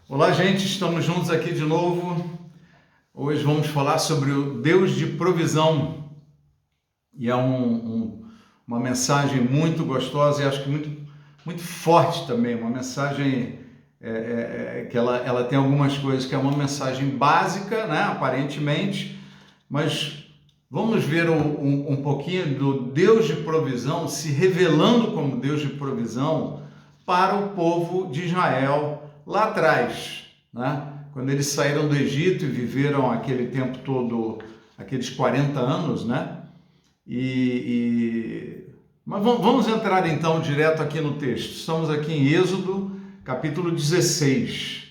Olá, gente, estamos juntos aqui de novo. Hoje vamos falar sobre o Deus de provisão e é uma mensagem muito gostosa e acho que muito forte também. Uma mensagem que ela tem algumas coisas que é uma mensagem básica, né, aparentemente, mas vamos ver um pouquinho do Deus de provisão se revelando como Deus de provisão para o povo de Israel lá atrás, né? Quando eles saíram do Egito e viveram aquele tempo todo, aqueles 40 anos, né? Mas vamos entrar então direto aqui no texto. Estamos aqui em Êxodo, capítulo 16,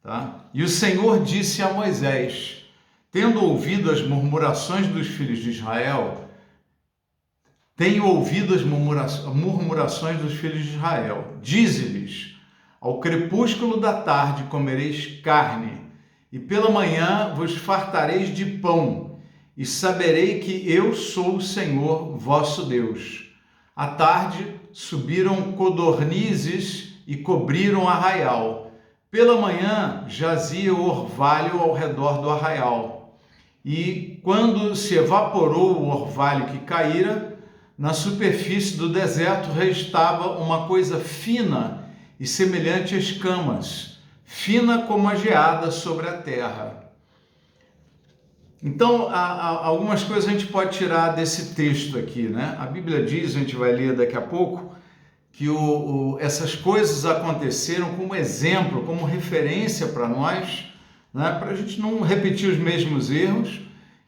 tá? E o Senhor disse a Moisés: tendo ouvido as murmurações dos filhos de Israel, tenho ouvido as murmurações dos filhos de Israel. Dize-lhes: ao crepúsculo da tarde comereis carne, e pela manhã vos fartareis de pão, e saberei que eu sou o Senhor vosso Deus. À tarde subiram codornizes e cobriram arraial. Pela manhã jazia o orvalho ao redor do arraial. E quando se evaporou o orvalho que caíra, na superfície do deserto restava uma coisa fina e semelhante a escamas, fina como a geada sobre a terra. Então, algumas coisas a gente pode tirar desse texto aqui, né? A Bíblia diz, a gente vai ler daqui a pouco, que essas coisas aconteceram como exemplo, como referência para nós, né? Para a gente não repetir os mesmos erros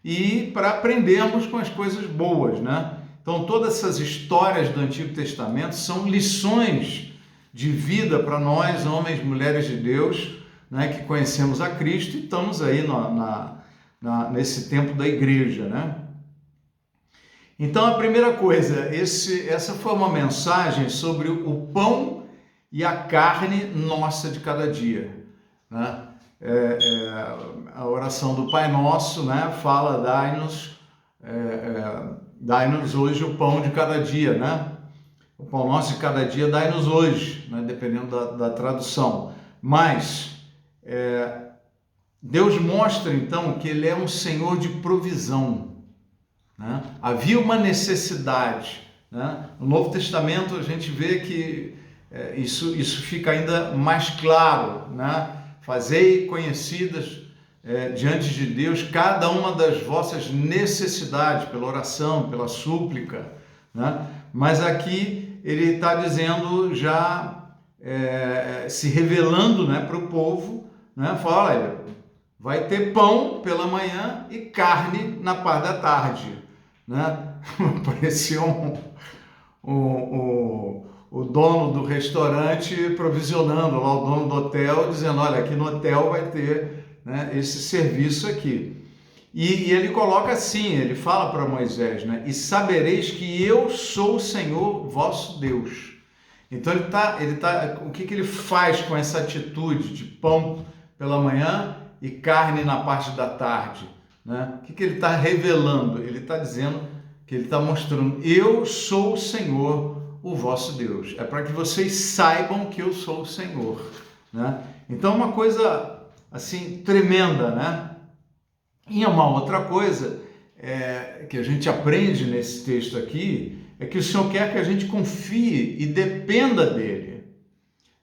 e para aprendermos com as coisas boas, né? Então, todas essas histórias do Antigo Testamento são lições de vida para nós, homens e mulheres de Deus, né, que conhecemos a Cristo e estamos aí nesse tempo da igreja, né? Então, a primeira coisa, essa foi uma mensagem sobre o pão e a carne nossa de cada dia, né? A oração do Pai Nosso, né, fala: dai-nos hoje o pão de cada dia, né? O pão nosso de cada dia dai-nos hoje, né? Dependendo da tradução. Mas Deus mostra então que Ele é um Senhor de provisão, né? Havia uma necessidade, né? No Novo Testamento a gente vê que isso fica ainda mais claro, né? Fazei conhecidas diante de Deus cada uma das vossas necessidades, pela oração, pela súplica, né? Mas aqui ele está dizendo, já se revelando, né, para o povo, né? Fala: olha, vai ter pão pela manhã e carne na parte da tarde, né? Parecia o dono do restaurante provisionando lá, o dono do hotel, dizendo: olha, aqui no hotel vai ter, né, esse serviço aqui. E ele coloca assim, ele fala para Moisés, né? E sabereis que eu sou o Senhor vosso Deus. Então o que ele faz com essa atitude de pão pela manhã e carne na parte da tarde, né? O que ele está revelando? Ele está dizendo que ele está mostrando: eu sou o Senhor, o vosso Deus. É para que vocês saibam que eu sou o Senhor, né? Então, uma coisa assim tremenda, né? E uma outra coisa que a gente aprende nesse texto aqui é que o Senhor quer que a gente confie e dependa dele,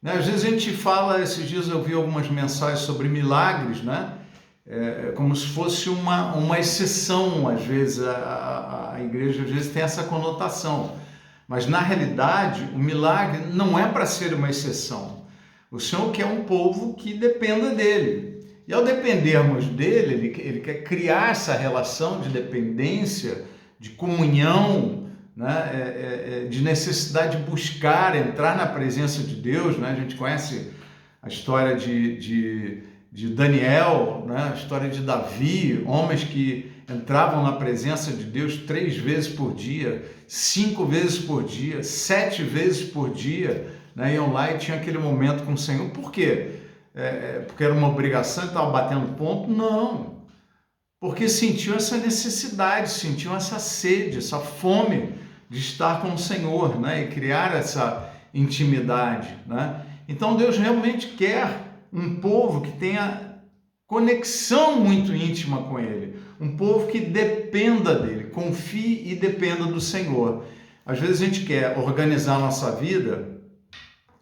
né? Às vezes a gente fala, esses dias eu vi algumas mensagens sobre milagres, né? Como se fosse uma exceção. Às vezes a igreja às vezes tem essa conotação, mas na realidade o milagre não é para ser uma exceção. O Senhor quer um povo que dependa dele. E ao dependermos dele, ele quer criar essa relação de dependência, de comunhão, né? De necessidade de buscar, entrar na presença de Deus, né? A gente conhece a história de Daniel, né? A história de Davi, homens que entravam na presença de Deus 3 vezes por dia, 5 vezes por dia, 7 vezes por dia, né? Iam lá e tinham aquele momento com o Senhor. Por quê? Porque era uma obrigação e estava batendo ponto? Não, porque sentiu essa necessidade, sentiu essa sede, essa fome de estar com o Senhor, né? E criar essa intimidade, né? Então Deus realmente quer um povo que tenha conexão muito íntima com Ele, um povo que dependa dele, confie e dependa do Senhor. Às vezes a gente quer organizar a nossa vida,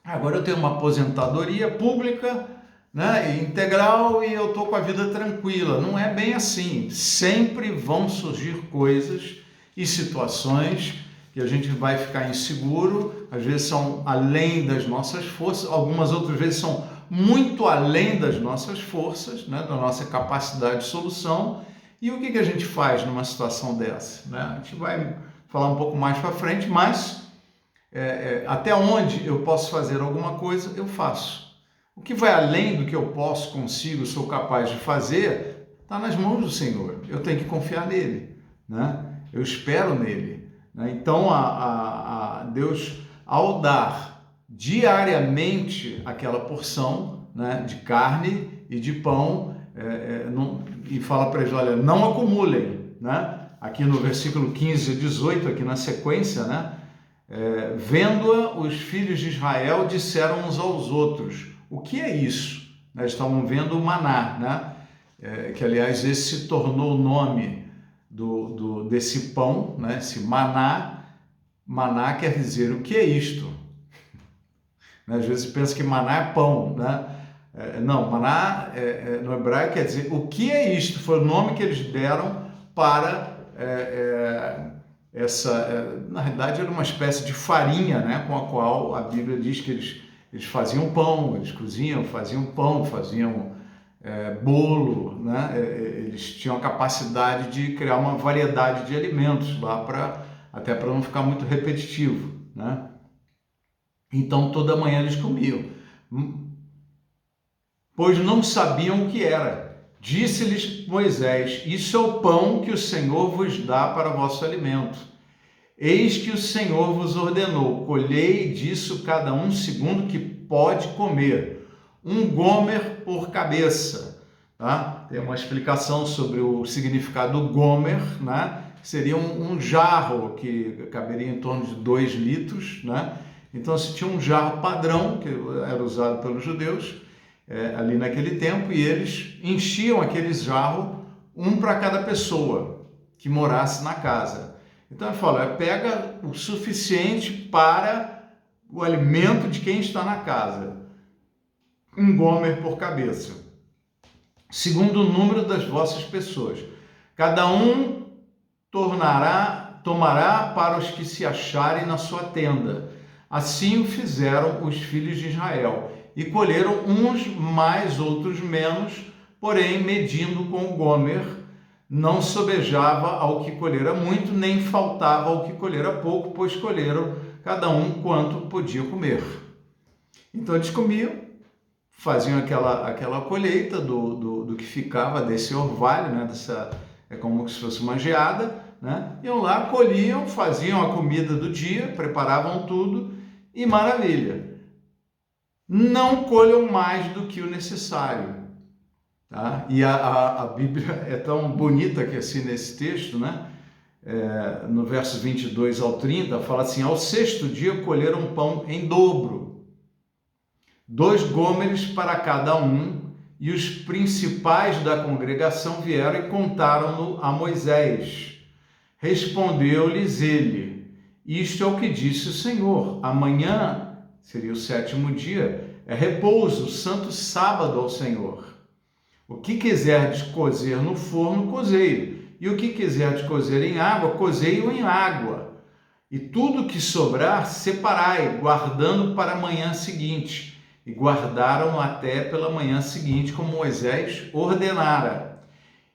agora eu tenho uma aposentadoria pública, né, integral, e eu estou com a vida tranquila. Não é bem assim. Sempre vão surgir coisas e situações que a gente vai ficar inseguro, às vezes são além das nossas forças, algumas outras vezes são muito além das nossas forças, né, da nossa capacidade de solução. E o que a gente faz numa situação dessa, né? A gente vai falar um pouco mais para frente, mas até onde eu posso fazer alguma coisa, eu faço. O que vai além do que eu posso, consigo, sou capaz de fazer, está nas mãos do Senhor. Eu tenho que confiar nele, né? Eu espero nele, né? Então, Deus, ao dar diariamente aquela porção, né, de carne e de pão, e fala para eles, olha, não acumulem, né? Aqui no versículo 15 e 18, aqui na sequência, né? Vendo-a, os filhos de Israel disseram uns aos outros, o que é isso? Nós estavam vendo o maná, né? Que aliás esse se tornou o nome desse pão, né? Esse maná. Maná quer dizer, o que é isto? Às vezes pensa que maná é pão, né? Não, maná no hebraico quer dizer, o que é isto? Foi o nome que eles deram para na realidade era uma espécie de farinha, né, com a qual a Bíblia diz que eles faziam pão, eles cozinham, faziam pão, faziam bolo, né? Eles tinham a capacidade de criar uma variedade de alimentos lá, até para não ficar muito repetitivo, né? Então toda manhã eles comiam, pois não sabiam o que era. Disse-lhes Moisés, isso é o pão que o Senhor vos dá para vosso alimento. Eis que o Senhor vos ordenou, colhei disso cada um segundo que pode comer, um gomer por cabeça. Tá? Tem uma explicação sobre o significado do gomer, né? Seria um jarro que caberia em torno de 2 litros. Né? Então se tinha um jarro padrão, que era usado pelos judeus, ali naquele tempo, e eles enchiam aqueles jarros, um para cada pessoa que morasse na casa. Então ele fala, pega o suficiente para o alimento de quem está na casa, um gomer por cabeça, segundo o número das vossas pessoas. Cada um tomará para os que se acharem na sua tenda. Assim o fizeram os filhos de Israel. E colheram uns mais, outros menos, porém, medindo com o gomer, não sobejava ao que colhera muito, nem faltava ao que colhera pouco, pois colheram cada um quanto podia comer. Então eles comiam, faziam aquela colheita do que ficava desse orvalho, né? É como se fosse uma geada, né? Iam lá, colhiam, faziam a comida do dia, preparavam tudo e maravilha. Não colham mais do que o necessário. Tá? E a Bíblia é tão bonita que assim nesse texto, né? No verso 22 ao 30, fala assim, ao 6º dia colheram pão em dobro, 2 gômeres para cada um, e os principais da congregação vieram e contaram-no a Moisés. Respondeu-lhes ele, isto é o que disse o Senhor, amanhã, seria o 7º dia, é repouso, santo sábado ao Senhor. O que quiserdes cozer no forno, cozei-o, e o que quiserdes cozer em água, cozei-o em água. E tudo que sobrar, separai, guardando para a manhã seguinte. E guardaram até pela manhã seguinte, como Moisés ordenara.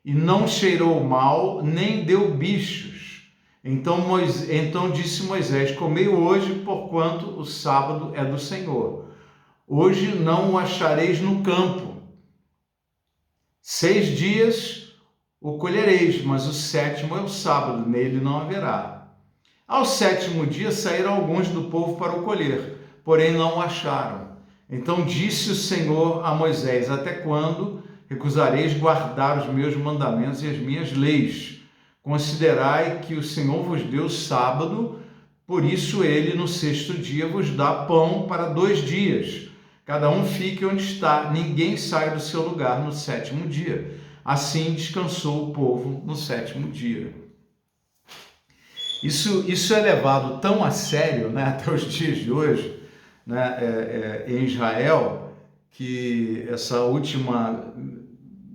E não cheirou mal, nem deu bichos. Então disse Moisés, comei hoje, porquanto o sábado é do Senhor. Hoje não o achareis no campo. 6 dias o colhereis, mas o 7º é o sábado, nele não haverá. Ao 7º dia saíram alguns do povo para o colher, porém não o acharam. Então disse o Senhor a Moisés, até quando recusareis guardar os meus mandamentos e as minhas leis? Considerai que o Senhor vos deu sábado, por isso ele no 6º dia vos dá pão para 2 dias. cada um fique onde está, ninguém sai do seu lugar no sétimo dia. Assim descansou o povo no sétimo dia. Isso é levado tão a sério, né, até os dias de hoje, né, em Israel, que essa última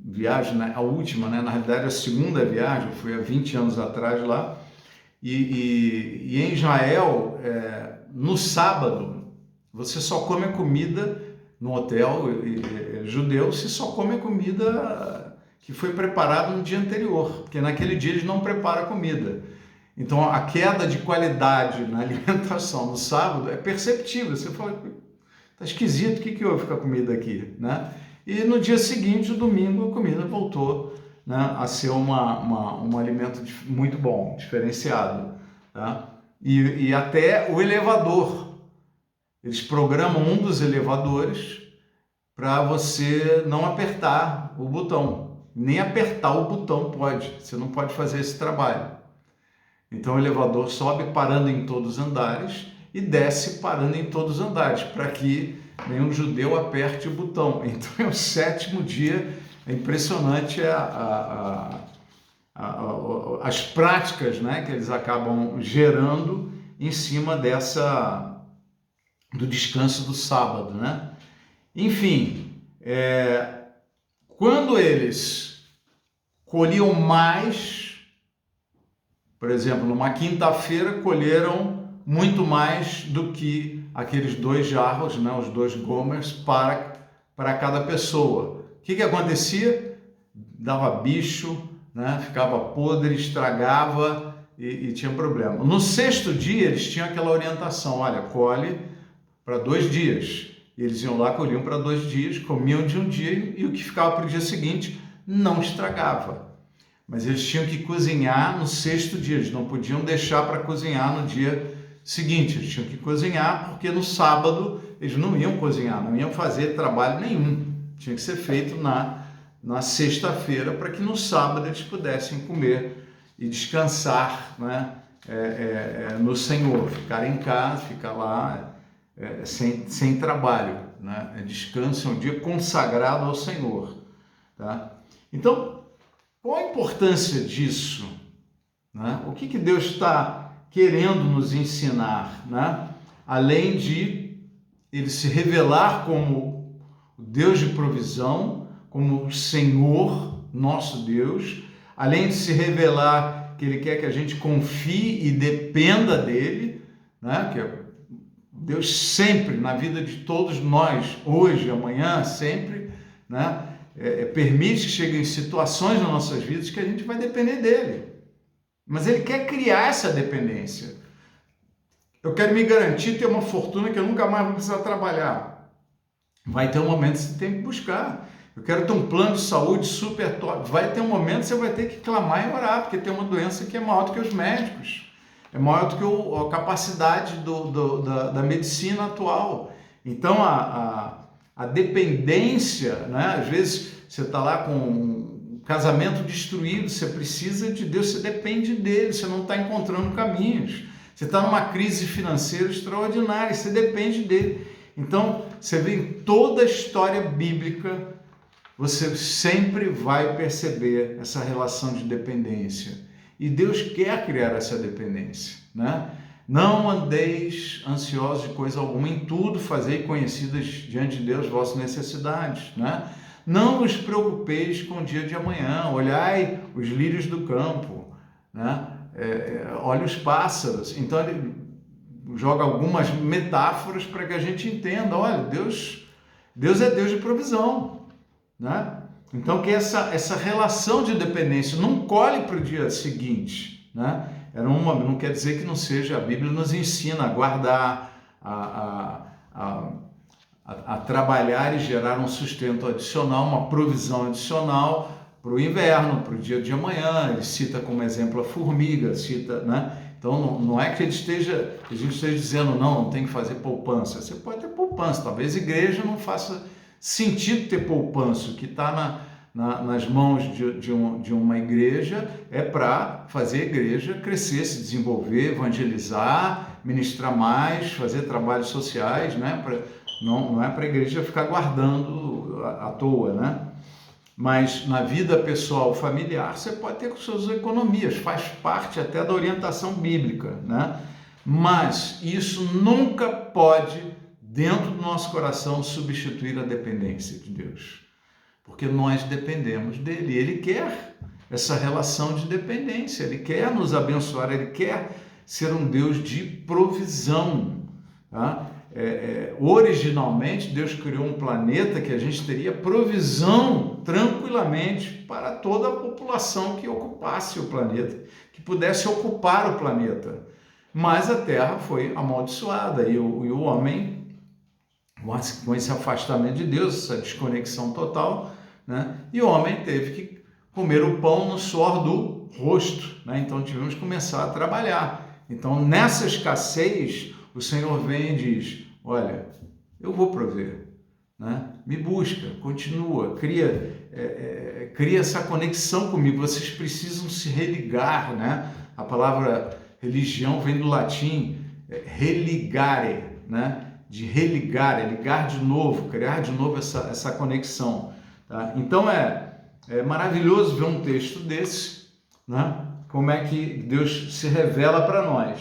viagem, né, a última, né, na realidade a segunda viagem, foi há 20 anos atrás lá, e em Israel, no sábado, você só come a comida no hotel judeu, você só come a comida que foi preparada no dia anterior, porque naquele dia eles não preparam comida. Então a queda de qualidade na alimentação no sábado é perceptível. Você fala, tá esquisito, o que houve com a comida aqui, né? E no dia seguinte, o domingo, a comida voltou, né, a ser um alimento muito bom, diferenciado, tá? E até o elevador, eles programam um dos elevadores para você não apertar o botão, nem apertar o botão pode, você não pode fazer esse trabalho. Então o elevador sobe parando em todos os andares e desce parando em todos os andares, para que nenhum judeu aperte o botão. Então é o sétimo dia, é impressionante as práticas, né, que eles acabam gerando em cima do descanso do sábado, né? Enfim, quando eles colhiam mais, por exemplo, numa quinta-feira colheram muito mais do que aqueles 2 jarros, né, os 2 gomers para cada pessoa. O que acontecia? Dava bicho, né, ficava podre, estragava e tinha problema. No 6º dia eles tinham aquela orientação, olha, colhe para 2 dias. E eles iam lá, colhiam para 2 dias, comiam de um dia e o que ficava para o dia seguinte não estragava. Mas eles tinham que cozinhar no 6º dia, eles não podiam deixar para cozinhar no dia seguinte, eles tinham que cozinhar porque no sábado eles não iam cozinhar, não iam fazer trabalho nenhum, tinha que ser feito na sexta-feira para que no sábado eles pudessem comer e descansar, né, no Senhor, ficar em casa, ficar lá sem trabalho, né? Descanso é um dia consagrado ao Senhor, tá? Então, qual a importância disso, né? O que Deus está querendo nos ensinar, né? Além de Ele se revelar como o Deus de provisão, como o Senhor, nosso Deus, além de se revelar que Ele quer que a gente confie e dependa dEle, né? Que Deus sempre, na vida de todos nós, hoje, amanhã, sempre, né? Permite que cheguem situações nas nossas vidas que a gente vai depender dEle. Mas Ele quer criar essa dependência. Eu quero me garantir ter uma fortuna que eu nunca mais vou precisar trabalhar. Vai ter um momento que você tem que buscar. Eu quero ter um plano de saúde super top. Vai ter um momento que você vai ter que clamar e orar, porque tem uma doença que é maior do que os médicos. É maior do que a capacidade da medicina atual. Então, a dependência, né? Às vezes você está lá com um casamento destruído, você precisa de Deus, você depende dele, você não está encontrando caminhos. Você está numa crise financeira extraordinária, você depende dele. Então, você vê em toda a história bíblica, você sempre vai perceber essa relação de dependência. E Deus quer criar essa dependência, né? Não andeis ansiosos de coisa alguma, em tudo fazei conhecidas diante de Deus vossas necessidades, né? Não vos preocupeis com o dia de amanhã, olhai os lírios do campo, né? Olha os pássaros. Então ele joga algumas metáforas para que a gente entenda, olha, Deus é Deus de provisão, né? Então que essa relação de dependência não colhe para o dia seguinte, né? Não quer dizer que não seja, a Bíblia nos ensina a guardar, a trabalhar e gerar um sustento adicional, uma provisão adicional para o inverno, para o dia de amanhã. Ele cita como exemplo a formiga, né? Então não é que a gente esteja dizendo não tem que fazer poupança. Você pode ter poupança, talvez a igreja não faça sentido ter poupança. O que está nas mãos de uma igreja é para fazer a igreja crescer, se desenvolver, evangelizar, ministrar mais, fazer trabalhos sociais, né? não é para a igreja ficar guardando à toa, né? Mas na vida pessoal, familiar, você pode ter com suas economias, faz parte até da orientação bíblica, né? Mas isso nunca pode, dentro do nosso coração, substituir a dependência de Deus, porque nós dependemos dele. Ele quer essa relação de dependência, ele quer nos abençoar, ele quer ser um Deus de provisão, tá? Originalmente, Deus criou um planeta que a gente teria provisão tranquilamente para toda a população que ocupasse o planeta, que pudesse ocupar o planeta. Mas a Terra foi amaldiçoada e o homem, com esse afastamento de Deus, essa desconexão total, né? E o homem teve que comer o pão no suor do rosto, né? Então tivemos que começar a trabalhar. Então, nessa escassez, o Senhor vem e diz: olha, eu vou prover, né? Me busca, continua, cria essa conexão comigo. Vocês precisam se religar, né? A palavra religião vem do latim religare, né? De religar, é ligar de novo, criar de novo essa conexão, tá? Então é maravilhoso ver um texto desse, né? Como é que Deus se revela para nós.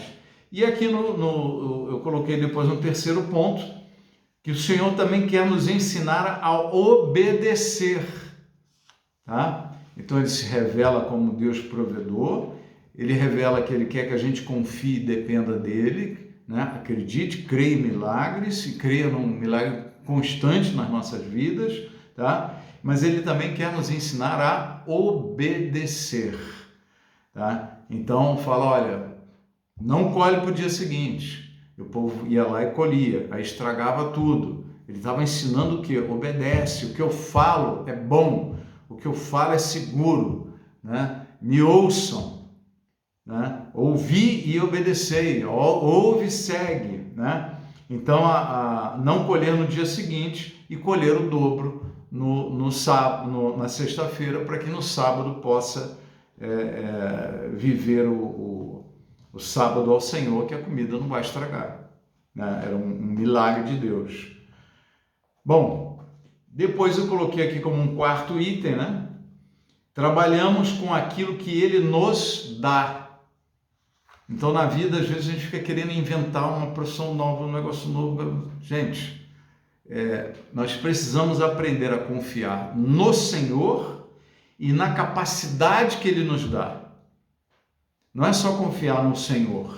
E aqui eu coloquei depois no terceiro ponto, que o Senhor também quer nos ensinar a obedecer, tá? Então ele se revela como Deus provedor, ele revela que ele quer que a gente confie e dependa dele, né? Acredite, creia em milagres, e creia num milagre constante nas nossas vidas, tá? Mas ele também quer nos ensinar a obedecer, tá? Então fala, olha, não colhe para o dia seguinte. O povo ia lá e colhia, aí estragava tudo. Ele estava ensinando o que? Obedece, o que eu falo é bom, o que eu falo é seguro, né? Me ouçam, né? Ouvi e obedecei, ouve e segue, né? Então, não colher no dia seguinte e colher o dobro no sábado, na sexta-feira, para que no sábado possa viver o sábado ao Senhor, que a comida não vai estragar, né? Era um milagre de Deus. Bom, depois eu coloquei aqui como um quarto item, né? Trabalhamos com aquilo que Ele nos dá. Então, na vida, às vezes a gente fica querendo inventar uma profissão nova, um negócio novo. Gente, nós precisamos aprender a confiar no Senhor e na capacidade que Ele nos dá. Não é só confiar no Senhor,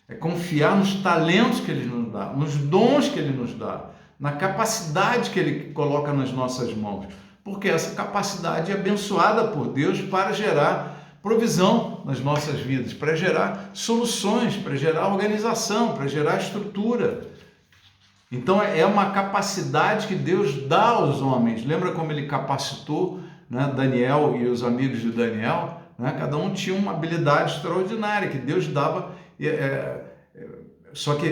é confiar nos talentos que Ele nos dá, nos dons que Ele nos dá, na capacidade que Ele coloca nas nossas mãos, porque essa capacidade é abençoada por Deus para gerar provisão nas nossas vidas, para gerar soluções, para gerar organização, para gerar estrutura. Então é uma capacidade que Deus dá aos homens. Lembra como Ele capacitou, né, Daniel e os amigos de Daniel? Né? Cada um tinha uma habilidade extraordinária que Deus dava. Só que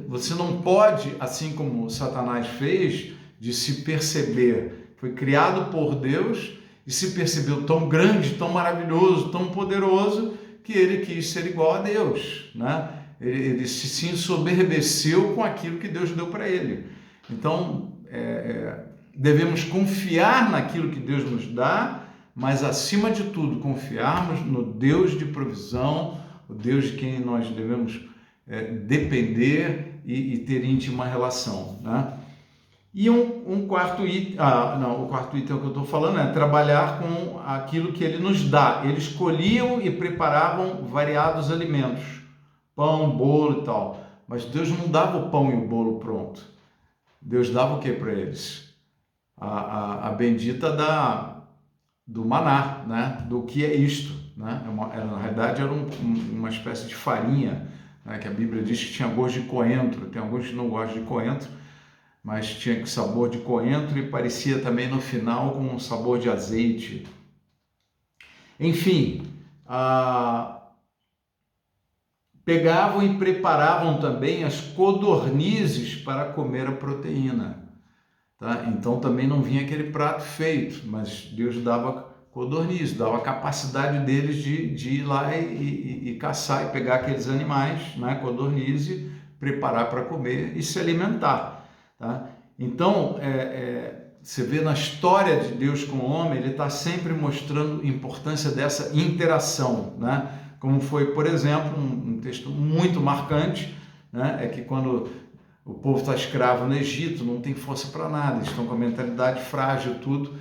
você não pode, assim como Satanás fez, de se perceber. Foi criado por Deus e se percebeu tão grande, tão maravilhoso, tão poderoso, que ele quis ser igual a Deus, né? Ele se ensoberbeceu com aquilo que Deus deu para ele. Então, devemos confiar naquilo que Deus nos dá, mas, acima de tudo, confiarmos no Deus de provisão, o Deus de quem nós devemos depender e ter íntima relação, né? E um quarto item, o quarto item que eu estou falando é trabalhar com aquilo que Ele nos dá. Eles colhiam e preparavam variados alimentos, pão, bolo e tal. Mas Deus não dava o pão e o bolo pronto. Deus dava o que para eles? A bendita do maná, né? Do que é isto, né? Na realidade era uma espécie de farinha, né? Que a Bíblia diz que tinha gosto de coentro. Tem alguns que não gostam de coentro, mas tinha sabor de coentro e parecia também no final com um sabor de azeite. Enfim, pegavam e preparavam também as codornizes para comer a proteína, tá? Então também não vinha aquele prato feito, mas Deus dava codornizes, dava a capacidade deles de ir lá e caçar e pegar aqueles animais, né, codornizes, preparar para comer e se alimentar. Tá? Então, você vê na história de Deus com o homem, ele está sempre mostrando a importância dessa interação, né? Como foi, por exemplo, um texto muito marcante, né? É que quando o povo está escravo no Egito, não tem força para nada, eles estão com a mentalidade frágil, tudo.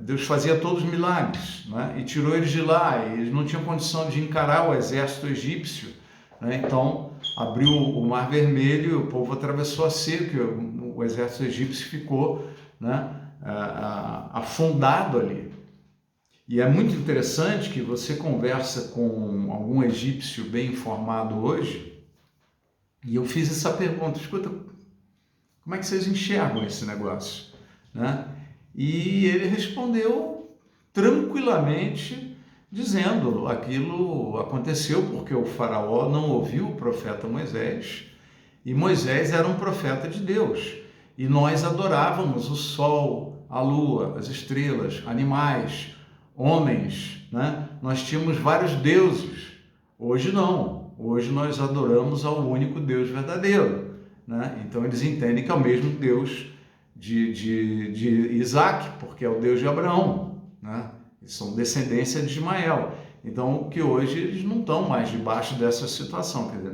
Deus fazia todos os milagres, né? E tirou eles de lá, e eles não tinham condição de encarar o exército egípcio, né? Então abriu o Mar Vermelho e o povo atravessou a seca, o exército egípcio ficou, né, afundado ali. E é muito interessante que você conversa com algum egípcio bem informado hoje, e eu fiz essa pergunta: escuta, como é que vocês enxergam esse negócio, né? E ele respondeu tranquilamente, dizendo: aquilo aconteceu porque o faraó não ouviu o profeta Moisés, e Moisés era um profeta de Deus, e nós adorávamos o sol, a lua, as estrelas, animais, homens, né? Nós tínhamos vários deuses. Hoje não, hoje nós adoramos ao único Deus verdadeiro, né? Então eles entendem que é o mesmo Deus de Isaac, porque é o Deus de Abraão, né? Eles são descendência de Ismael. Então, que hoje eles não estão mais debaixo dessa situação, quer dizer,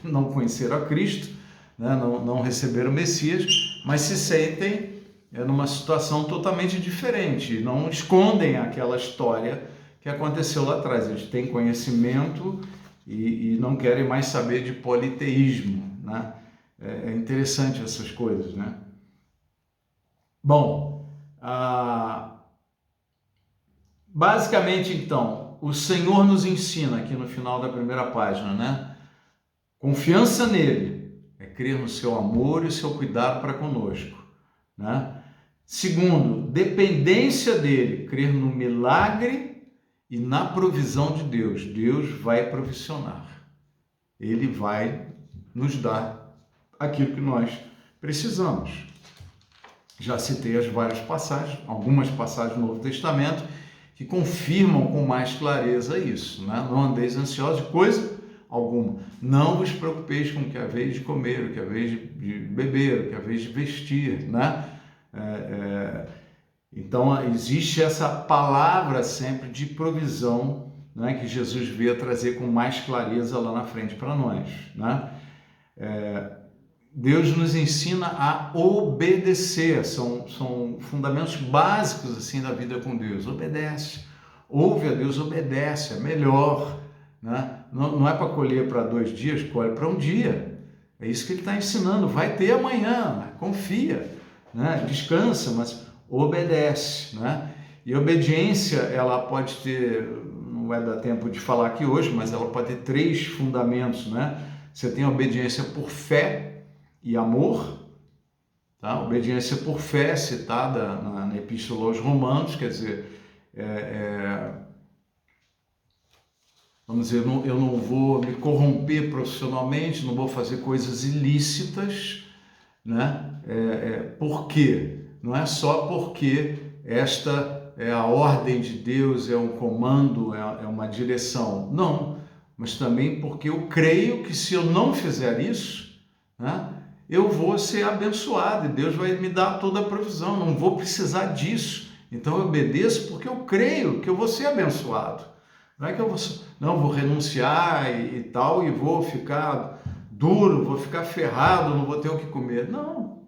não conheceram a Cristo, né? não receberam o Messias, mas se sentem numa situação totalmente diferente, não escondem aquela história que aconteceu lá atrás. Eles têm conhecimento e não querem mais saber de politeísmo, né? É interessante essas coisas, né? Bom, basicamente, então, o Senhor nos ensina aqui no final da primeira página, né? Confiança nele é crer no seu amor e o seu cuidado para conosco, né? Segundo, dependência dele, crer no milagre e na provisão de Deus. Deus vai provisionar. Ele vai nos dar aquilo que nós precisamos. Já citei as várias passagens, algumas passagens do Novo Testamento, que confirmam com mais clareza isso, né? Não andeis ansiosos de coisa alguma. Não vos preocupeis com o que haveis de comer, o que haveis de beber, o que haveis de vestir, né? Então existe essa palavra sempre de provisão, né, que Jesus veio trazer com mais clareza lá na frente para nós, né? Deus nos ensina a obedecer, são fundamentos básicos assim da vida com Deus. Obedece, ouve a Deus, obedece, é melhor, né? Não é para colher para 2 dias, colhe para um dia. É isso que ele está ensinando. Vai ter amanhã, confia, né? Descansa, mas obedece, né? E obediência, ela pode ter, não vai dar tempo de falar aqui hoje, mas ela pode ter 3 fundamentos, né? Você tem a obediência por fé e amor, tá? Obediência por fé, citada na Epístola aos Romanos, quer dizer, vamos dizer, eu não vou me corromper profissionalmente, não vou fazer coisas ilícitas, né? Por quê? Não é só porque esta é a ordem de Deus, é um comando, é uma direção. Não, mas também porque eu creio que se eu não fizer isso, né, eu vou ser abençoado e Deus vai me dar toda a provisão, não vou precisar disso. Então eu obedeço porque eu creio que eu vou ser abençoado. Não é que eu vou renunciar e tal, e vou ficar duro, vou ficar ferrado, não vou ter o que comer. Não,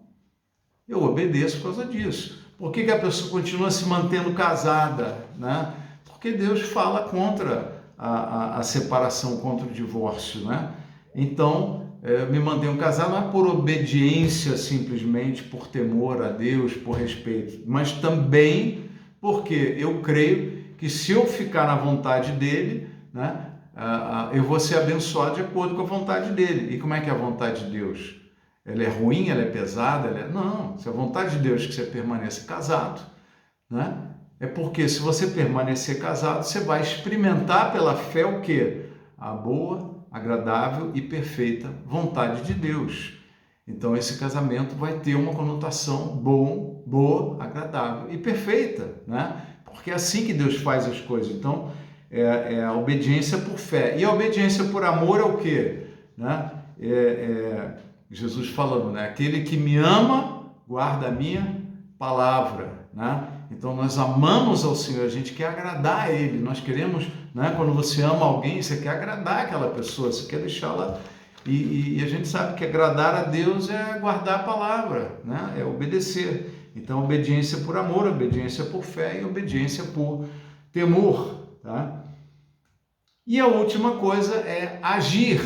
eu obedeço por causa disso. Por que a pessoa continua se mantendo casada, né? Porque Deus fala contra a separação, contra o divórcio, né? Então, me mantenho casado não é por obediência simplesmente, por temor a Deus, por respeito, mas também porque eu creio que se eu ficar na vontade dele, né, eu vou ser abençoado de acordo com a vontade dele. E como é que é a vontade de Deus? Ela é ruim, ela é pesada? Não, se a vontade de Deus é que você permaneça casado, né? É porque se você permanecer casado, você vai experimentar pela fé o quê? A boa, agradável e perfeita vontade de Deus. Então esse casamento vai ter uma conotação boa, agradável e perfeita, né? Porque é assim que Deus faz as coisas. Então é a obediência por fé. E a obediência por amor é o quê? Né? Jesus falando, né? Aquele que me ama guarda a minha palavra, né? Então nós amamos ao Senhor, a gente quer agradar a Ele, nós queremos, né? Quando você ama alguém, você quer agradar aquela pessoa, você quer deixá-la, e a gente sabe que agradar a Deus é guardar a palavra, né? É obedecer. Então obediência por amor, obediência por fé e obediência por temor, tá? E a última coisa é agir,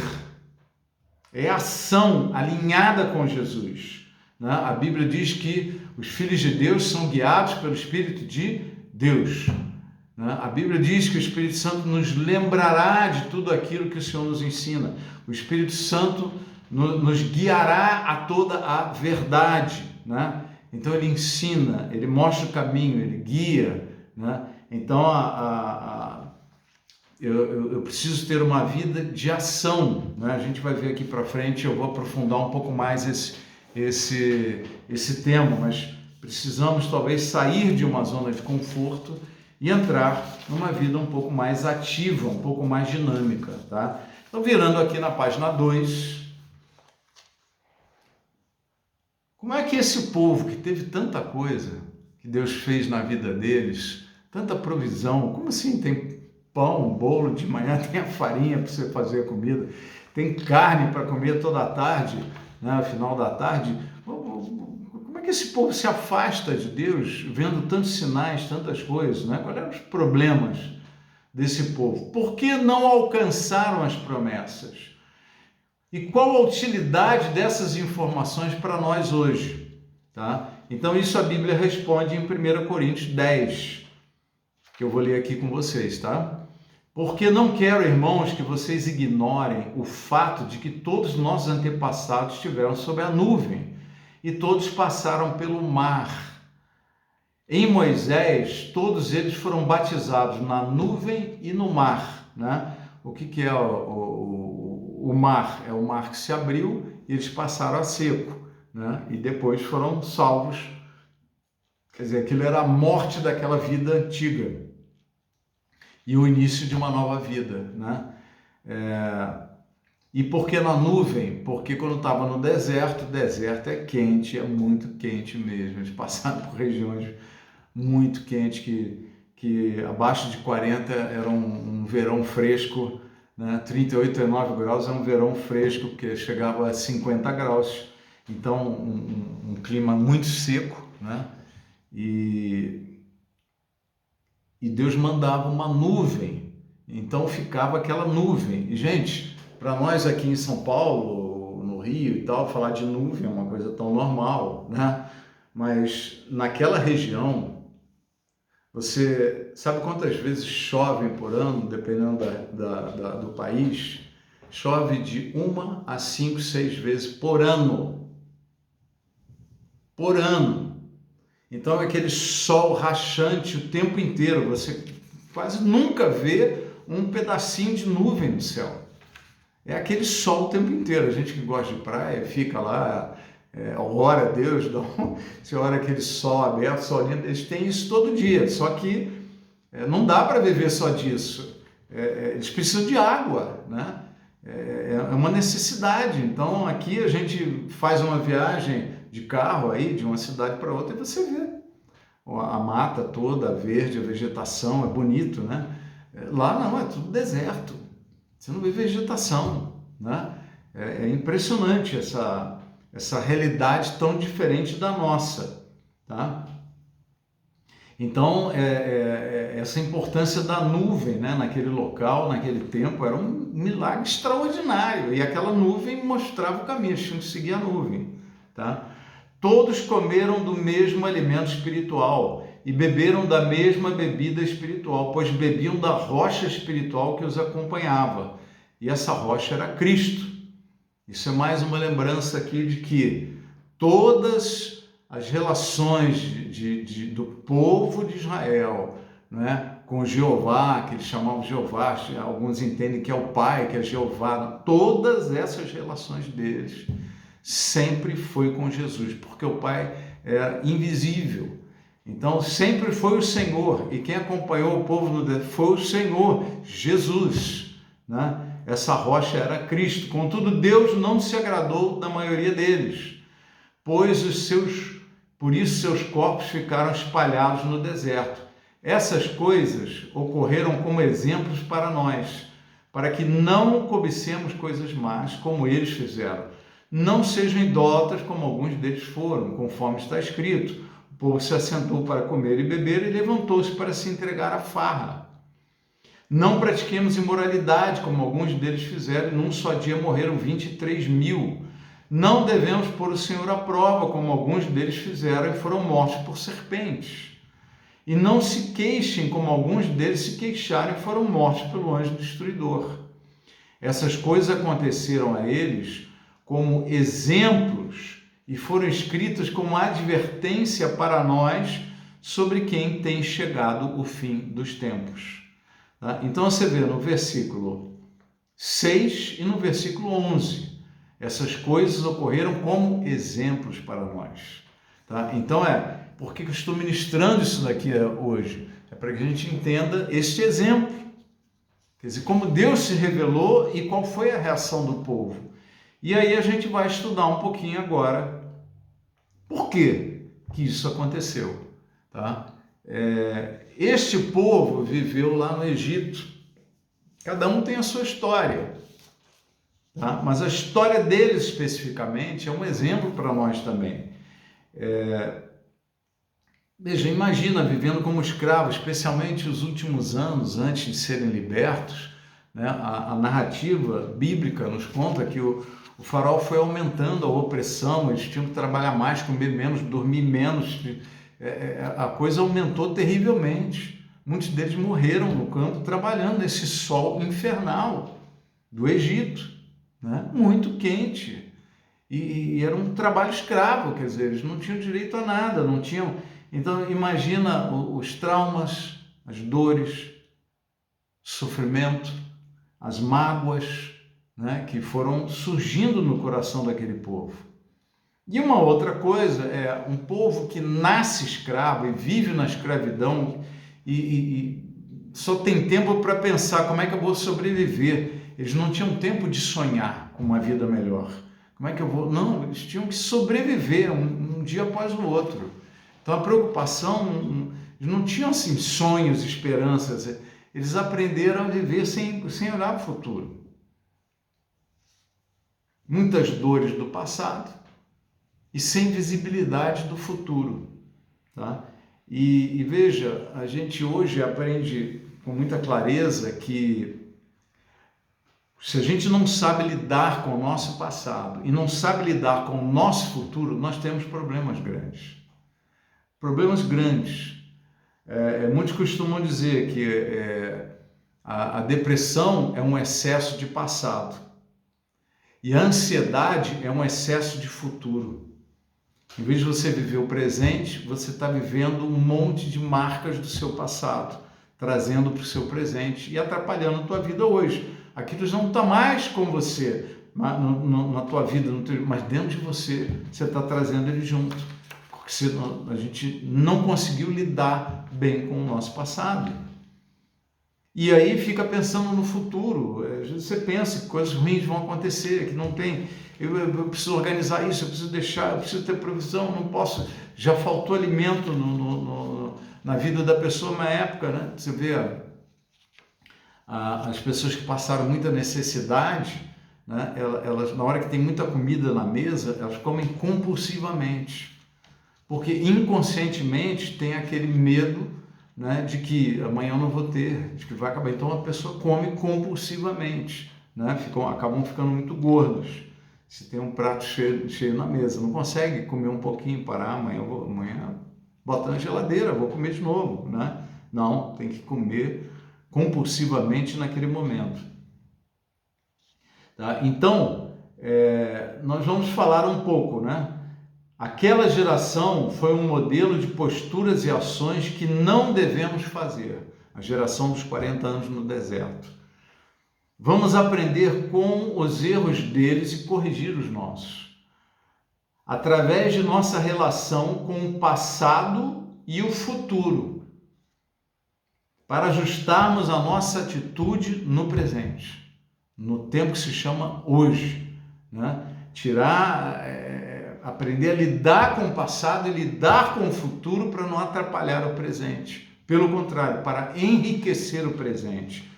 é ação alinhada com Jesus, né? A Bíblia diz que os filhos de Deus são guiados pelo Espírito de Deus, né? A Bíblia diz que o Espírito Santo nos lembrará de tudo aquilo que o Senhor nos ensina. O Espírito Santo nos guiará a toda a verdade, né? Então ele ensina, ele mostra o caminho, ele guia, né? Então eu preciso ter uma vida de ação, né? A gente vai ver aqui para frente, eu vou aprofundar um pouco mais esse tema, mas precisamos talvez sair de uma zona de conforto e entrar numa vida um pouco mais ativa, um pouco mais dinâmica, tá? Então, virando aqui na página 2, como é que esse povo que teve tanta coisa que Deus fez na vida deles, tanta provisão, como assim tem pão, bolo de manhã, tem a farinha para você fazer a comida, tem carne para comer toda a tarde, né, no final da tarde, como é que esse povo se afasta de Deus, vendo tantos sinais, tantas coisas, né? Quais eram os problemas desse povo? Por que não alcançaram as promessas? E qual a utilidade dessas informações para nós hoje? Tá? Então isso a Bíblia responde em 1 Coríntios 10, que eu vou ler aqui com vocês, tá? Porque não quero, irmãos, que vocês ignorem o fato de que todos nossos antepassados estiveram sob a nuvem e todos passaram pelo mar. Em Moisés, todos eles foram batizados na nuvem e no mar, né? O que é o mar? É o mar que se abriu e eles passaram a seco, né? E depois foram salvos. Quer dizer, aquilo era a morte daquela vida antiga e o início de uma nova vida, né? E por que na nuvem? Porque quando estava no deserto, o deserto é quente, é muito quente mesmo. Eles passaram por regiões muito quentes, que abaixo de 40 era um verão fresco, né? 38, 39 graus é um verão fresco, porque chegava a 50 graus. Então, um clima muito seco, né? E Deus mandava uma nuvem, então ficava aquela nuvem. E, gente, para nós aqui em São Paulo, no Rio e tal, falar de nuvem é uma coisa tão normal, né? Mas naquela região, você sabe quantas vezes chove por ano, dependendo do país? Chove de 1 a 5, 6 vezes por ano. Por ano. Então é aquele sol rachante o tempo inteiro, você quase nunca vê um pedacinho de nuvem no céu. É aquele sol o tempo inteiro. A gente que gosta de praia fica lá, ora a Deus, você ora aquele sol aberto, sol lindo, eles têm isso todo dia, só que não dá para viver só disso. Eles precisam de água, né? É uma necessidade. Então aqui a gente faz uma viagem de carro aí, de uma cidade para outra, e você vê a mata toda verde, a vegetação, é bonito, né? Lá não, é tudo deserto, você não vê vegetação, né? É impressionante essa realidade tão diferente da nossa, tá? Então, essa importância da nuvem, né, naquele local, naquele tempo, era um milagre extraordinário, e aquela nuvem mostrava o caminho, eles tinham que seguir a nuvem, tá? Todos comeram do mesmo alimento espiritual e beberam da mesma bebida espiritual, pois bebiam da rocha espiritual que os acompanhava. E essa rocha era Cristo. Isso é mais uma lembrança aqui de que todas as relações do povo de Israel, né, com Jeová, que eles chamavam de Jeová, alguns entendem que é o Pai, que é Jeová, todas essas relações deles sempre foi com Jesus, porque o Pai era invisível. Então sempre foi o Senhor, e quem acompanhou o povo no deserto foi o Senhor, Jesus, né? Essa rocha era Cristo. Contudo, Deus não se agradou da maioria deles, pois os seus por isso seus corpos ficaram espalhados no deserto. Essas coisas ocorreram como exemplos para nós, para que não cobicemos coisas más, como eles fizeram. Não sejam idólatras, como alguns deles foram, conforme está escrito. O povo se assentou para comer e beber e levantou-se para se entregar à farra. Não pratiquemos imoralidade, como alguns deles fizeram, e num só dia morreram 23.000. Não devemos pôr o Senhor à prova, como alguns deles fizeram e foram mortos por serpentes. E não se queixem, como alguns deles se queixaram e foram mortos pelo anjo destruidor. Essas coisas aconteceram a eles como exemplos e foram escritas como advertência para nós sobre quem tem chegado o fim dos tempos. Tá? Então você vê no versículo 6 e no versículo 11, essas coisas ocorreram como exemplos para nós. Tá? Então por que eu estou ministrando isso daqui hoje? É para que a gente entenda este exemplo. Quer dizer, como Deus se revelou e qual foi a reação do povo. E aí a gente vai estudar um pouquinho agora por que isso aconteceu. Tá? Este povo viveu lá no Egito. Cada um tem a sua história. Tá? Mas a história deles especificamente é um exemplo para nós também. Veja, imagina vivendo como escravo, especialmente os últimos anos antes de serem libertos, né? A narrativa bíblica nos conta que o faraó foi aumentando a opressão, eles tinham que trabalhar mais, comer menos, dormir menos, a coisa aumentou terrivelmente. Muitos deles morreram no campo trabalhando nesse sol infernal do Egito, né? Muito quente, e era um trabalho escravo, quer dizer, eles não tinham direito a nada, não tinham... Então, imagina os traumas, as dores, sofrimento, as mágoas, né, que foram surgindo no coração daquele povo. E uma outra coisa é um povo que nasce escravo e vive na escravidão e só tem tempo para pensar como é que eu vou sobreviver. Eles não tinham tempo de sonhar com uma vida melhor. Como é que eu vou... Não, eles tinham que sobreviver um dia após o outro. Então a preocupação, eles não tinham assim sonhos, esperanças, eles aprenderam a viver sem olhar para o futuro. Muitas dores do passado e sem visibilidade do futuro. Tá? E veja, a gente hoje aprende com muita clareza que se a gente não sabe lidar com o nosso passado e não sabe lidar com o nosso futuro, nós temos problemas grandes. Problemas grandes. Muitos costumam dizer que a depressão é um excesso de passado e a ansiedade é um excesso de futuro. Em vez de você viver o presente, você está vivendo um monte de marcas do seu passado, trazendo para o seu presente e atrapalhando a tua vida hoje. Aquilo não está mais com você na tua vida, mas dentro de você, você está trazendo ele junto. Porque a gente não conseguiu lidar bem com o nosso passado. E aí fica pensando no futuro. Às vezes você pensa que coisas ruins vão acontecer, que não tem... Eu preciso organizar isso, eu preciso deixar, eu preciso ter provisão, não posso... Já faltou alimento na vida da pessoa na época, né? Você vê as pessoas que passaram muita necessidade, né? Elas, na hora que tem muita comida na mesa, elas comem compulsivamente. Porque inconscientemente tem aquele medo, né, de que amanhã eu não vou ter, de que vai acabar. Então a pessoa come compulsivamente, né? Acabam ficando muito gordos. Se tem um prato cheio na mesa, não consegue comer um pouquinho, parar, amanhã botar na geladeira, vou comer de novo, né? Não, tem que comer compulsivamente naquele momento. Tá? Então, nós vamos falar um pouco, né? Aquela geração foi um modelo de posturas e ações que não devemos fazer. A geração dos 40 anos no deserto. Vamos aprender com os erros deles e corrigir os nossos. Através de nossa relação com o passado e o futuro. Para ajustarmos a nossa atitude no presente. No tempo que se chama hoje. Né? Tirar... aprender a lidar com o passado e lidar com o futuro para não atrapalhar o presente. Pelo contrário, para enriquecer o presente.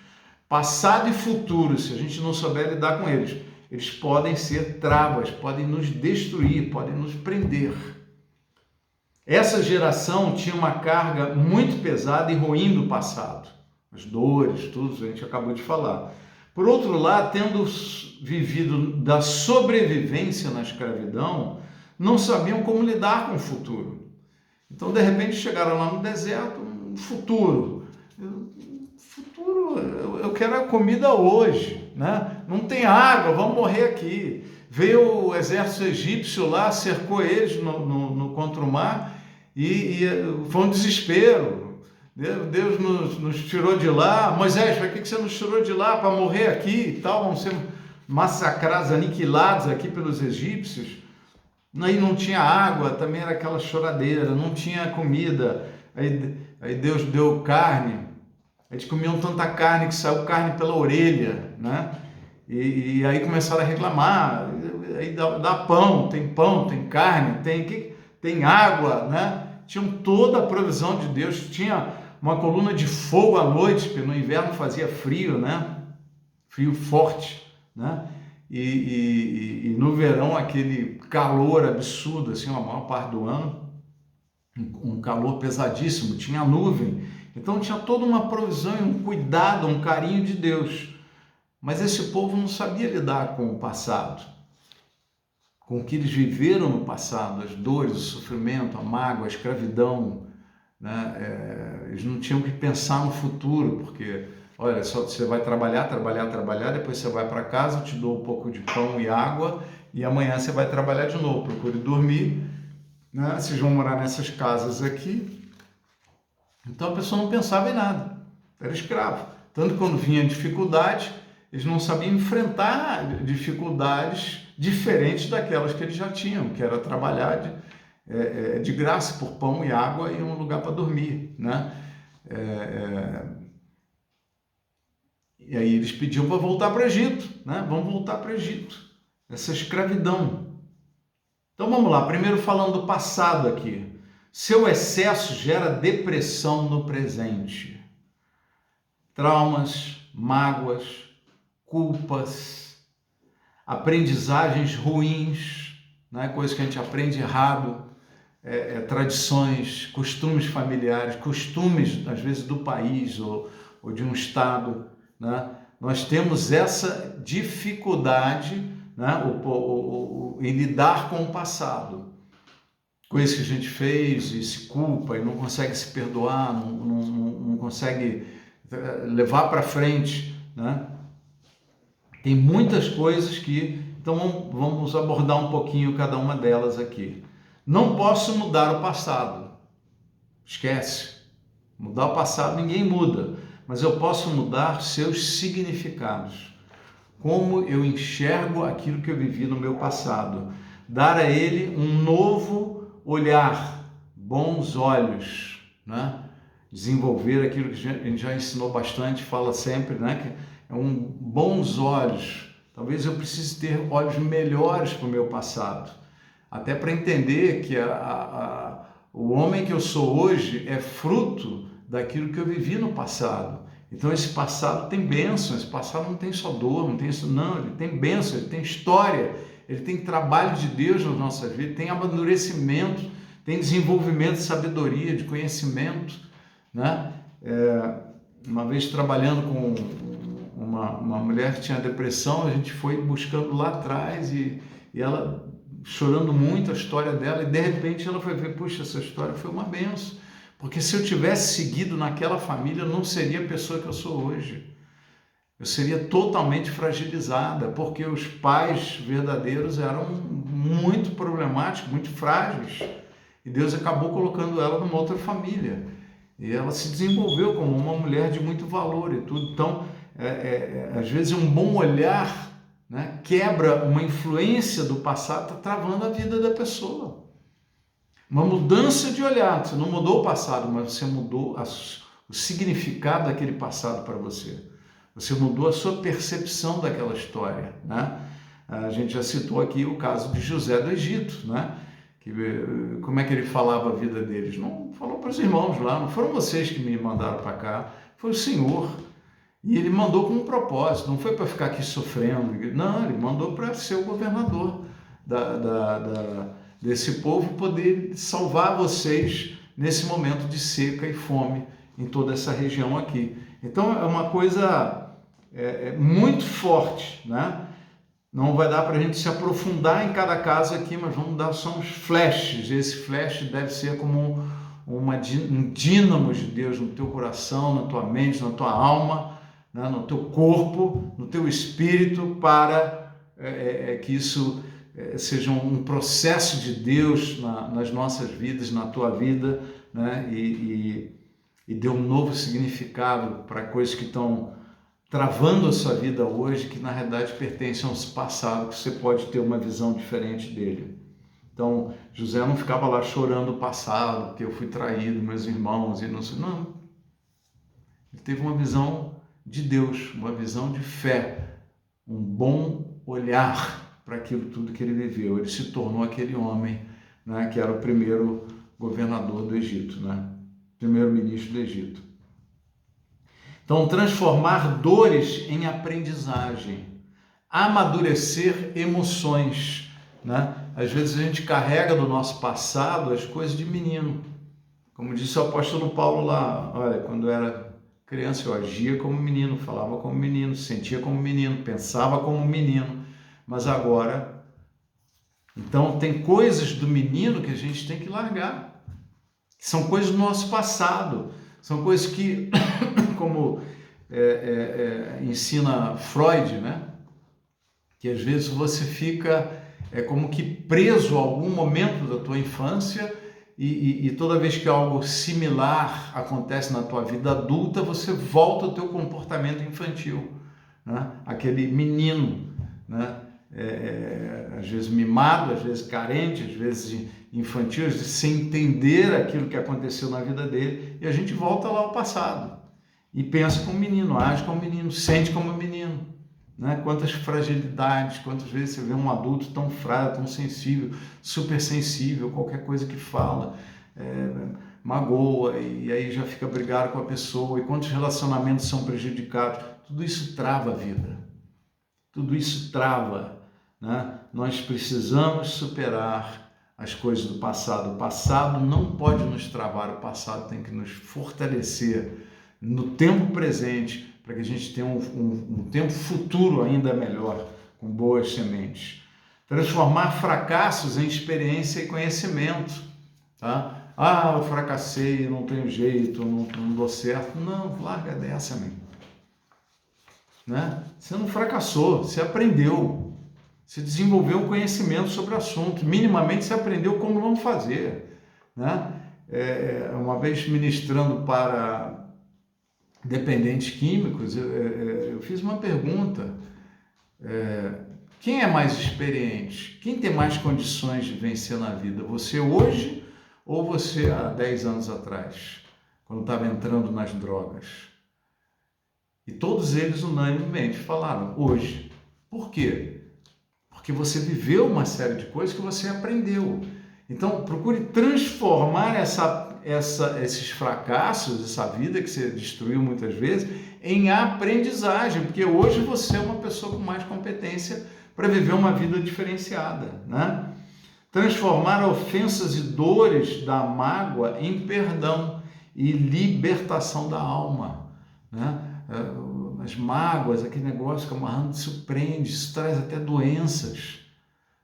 Passado e futuro, se a gente não souber lidar com eles, eles podem ser travas, podem nos destruir, podem nos prender. Essa geração tinha uma carga muito pesada e ruim do passado. As dores, tudo isso a gente acabou de falar. Por outro lado, tendo vivido da sobrevivência na escravidão, não sabiam como lidar com o futuro. Então, de repente, chegaram lá no deserto, futuro. Eu quero a comida hoje, né? Não tem água, vamos morrer aqui. Veio o exército egípcio lá, cercou eles contra o mar e foi um desespero. Deus nos tirou de lá. Moisés, para que você nos tirou de lá? Para morrer aqui e tal, vamos ser massacrados, aniquilados aqui pelos egípcios. Aí não tinha água, também era aquela choradeira, não tinha comida. Aí Deus deu carne. Eles comiam tanta carne que saiu carne pela orelha, né? E aí começaram a reclamar. Aí dá pão, tem carne, tem água, né? Tinham toda a provisão de Deus. Tinha uma coluna de fogo à noite, porque no inverno fazia frio, né? Frio forte, né? E no verão aquele calor absurdo, assim, a maior parte do ano, um calor pesadíssimo, tinha nuvem. Então tinha toda uma provisão e um cuidado, um carinho de Deus. Mas esse povo não sabia lidar com o passado, com o que eles viveram no passado, as dores, o sofrimento, a mágoa, a escravidão, né? Eles não tinham que pensar no futuro, porque, olha, só você vai trabalhar, depois você vai para casa, eu te dou um pouco de pão e água, e amanhã você vai trabalhar de novo, procure dormir, né? Vocês vão morar nessas casas aqui. Então a pessoa não pensava em nada, era escravo. Tanto que quando vinha dificuldade, eles não sabiam enfrentar dificuldades diferentes daquelas que eles já tinham, que era trabalhar de graça por pão e água e um lugar para dormir, né? E aí eles pediam para voltar para o Egito, né? Vamos voltar para o Egito, essa escravidão. Então vamos lá, primeiro falando do passado aqui. Seu excesso gera depressão no presente. Traumas, mágoas, culpas, aprendizagens ruins, né? Coisas que a gente aprende errado, tradições, costumes familiares, costumes, às vezes, do país ou de um estado, né? Nós temos essa dificuldade, né? Em lidar com o passado. Coisas que a gente fez e se culpa e não consegue se perdoar, não consegue levar para frente, né? Tem muitas coisas que... Então vamos abordar um pouquinho cada uma delas aqui. Não posso mudar o passado. Esquece. Mudar o passado ninguém muda, mas eu posso mudar seus significados. Como eu enxergo aquilo que eu vivi no meu passado. Dar a ele um novo olhar, bons olhos, né? Desenvolver aquilo que a gente já ensinou bastante, fala sempre, né? Que é bons olhos. Talvez eu precise ter olhos melhores para o meu passado, até para entender que o homem que eu sou hoje é fruto daquilo que eu vivi no passado. Então esse passado tem bênção, esse passado não tem só dor, não tem isso, não, ele tem bênção, ele tem história, ele tem trabalho de Deus nas nossas vidas, tem amadurecimento, tem desenvolvimento de sabedoria, de conhecimento, né? Uma vez trabalhando com uma mulher que tinha depressão, a gente foi buscando lá atrás e ela chorando muito a história dela, e de repente ela foi ver, puxa, essa história foi uma benção, porque se eu tivesse seguido naquela família, eu não seria a pessoa que eu sou hoje. Eu seria totalmente fragilizada, porque os pais verdadeiros eram muito problemáticos, muito frágeis, e Deus acabou colocando ela numa outra família, e ela se desenvolveu como uma mulher de muito valor e tudo. Então, às vezes um bom olhar, né, quebra uma influência do passado, está travando a vida da pessoa. Uma mudança de olhar, você não mudou o passado, mas você mudou o significado daquele passado para você. Você mudou a sua percepção daquela história, né? A gente já citou aqui o caso de José do Egito, né? Como é que ele falava a vida deles? Não falou para os irmãos lá, não foram vocês que me mandaram para cá, foi o Senhor. E ele mandou com um propósito, não foi para ficar aqui sofrendo, não, ele mandou para ser o governador desse povo, poder salvar vocês nesse momento de seca e fome em toda essa região aqui. Então é uma coisa muito forte, né? Não vai dar para a gente se aprofundar em cada caso aqui, mas vamos dar só uns flashes. Esse flash deve ser como um dínamo de Deus no teu coração, na tua mente, na tua alma, né? No teu corpo, no teu espírito, para que isso seja um processo de Deus nas nossas vidas, na tua vida, né? E dê um novo significado para coisas que estão travando a sua vida hoje, que na realidade pertencem ao passado, que você pode ter uma visão diferente dele. Então, José não ficava lá chorando o passado, porque eu fui traído, meus irmãos, e não sei. Não. Ele teve uma visão de Deus, uma visão de fé, um bom olhar para aquilo tudo que ele viveu. Ele se tornou aquele homem, né, que era o primeiro governador do Egito, né? Primeiro-ministro do Egito. Então, transformar dores em aprendizagem, amadurecer emoções, né? Às vezes a gente carrega do nosso passado as coisas de menino. Como disse o apóstolo Paulo lá, olha, quando eu era criança eu agia como menino, falava como menino, sentia como menino, pensava como menino, mas agora, então tem coisas do menino que a gente tem que largar, que são coisas do nosso passado, são coisas que, como ensina Freud, né? Que às vezes você fica como que preso a algum momento da tua infância e toda vez que algo similar acontece na tua vida adulta, você volta ao teu comportamento infantil, né? Aquele menino, né? Às vezes mimado, às vezes carente, às vezes infantil, às vezes sem entender aquilo que aconteceu na vida dele, e a gente volta lá ao passado e pensa como menino, age como menino, sente como menino, né? Quantas fragilidades, quantas vezes você vê um adulto tão frágil, tão sensível, super sensível, qualquer coisa que fala magoa, e aí já fica brigado com a pessoa, e quantos relacionamentos são prejudicados. Tudo isso trava a vida, tudo isso trava, né? Nós precisamos superar as coisas do passado. O passado não pode nos travar, o passado tem que nos fortalecer no tempo presente, para que a gente tenha um tempo futuro ainda melhor, com boas sementes. Transformar fracassos em experiência e conhecimento, tá? Ah, eu fracassei, não tenho jeito, não dou certo. Não, larga dessa, amigo. Né? Você não fracassou, você aprendeu. Você desenvolveu um conhecimento sobre o assunto. Minimamente você aprendeu como não fazer, né? Uma vez ministrando para dependentes químicos, eu fiz uma pergunta. Quem é mais experiente? Quem tem mais condições de vencer na vida? Você hoje ou você há 10 anos atrás, quando estava entrando nas drogas? E todos eles unanimemente falaram, hoje. Por quê? Porque você viveu uma série de coisas que você aprendeu. Então, procure transformar esses fracassos, essa vida que você destruiu muitas vezes, em aprendizagem, porque hoje você é uma pessoa com mais competência para viver uma vida diferenciada, né? Transformar ofensas e dores da mágoa em perdão e libertação da alma, né? As mágoas, aquele negócio que amarrando, isso prende, isso traz até doenças,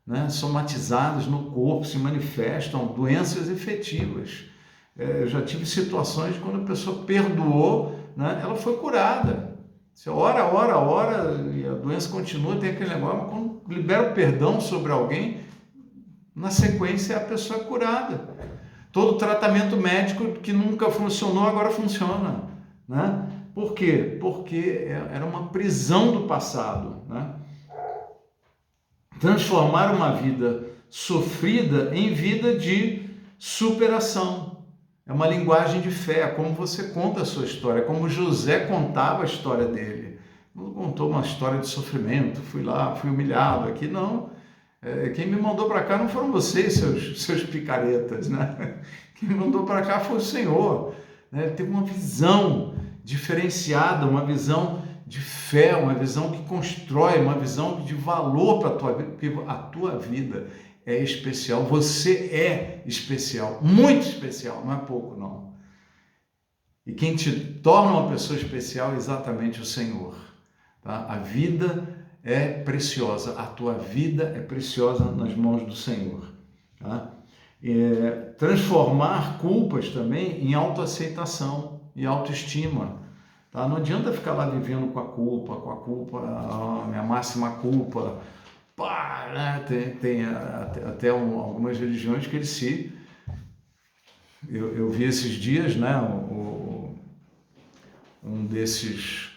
né? Somatizadas no corpo, se manifestam doenças efetivas. Eu já tive situações quando a pessoa perdoou, né? Ela foi curada. Você ora, e a doença continua, tem aquele negócio, mas quando libera o perdão sobre alguém, na sequência a pessoa é curada. Todo tratamento médico que nunca funcionou, agora funciona, né? Por quê? Porque era uma prisão do passado, né? Transformar uma vida sofrida em vida de superação. É uma linguagem de fé, é como você conta a sua história, é como José contava a história dele. não contou uma história de sofrimento, fui lá, fui humilhado aqui, não. Quem me mandou para cá não foram vocês, seus picaretas, né? Quem me mandou para cá foi o Senhor, né? Ele teve uma visão diferenciada, uma visão de fé, uma visão que constrói, uma visão de valor para a tua vida, porque a tua vida é especial, você é especial, muito especial, não é pouco não. E quem te torna uma pessoa especial é exatamente o Senhor, tá? A vida é preciosa, a tua vida é preciosa nas mãos do Senhor, tá? Transformar culpas também em autoaceitação e autoestima, tá? Não adianta ficar lá vivendo com a culpa, minha máxima culpa, pá, né? Tem até algumas religiões que eles eu vi esses dias, né, um desses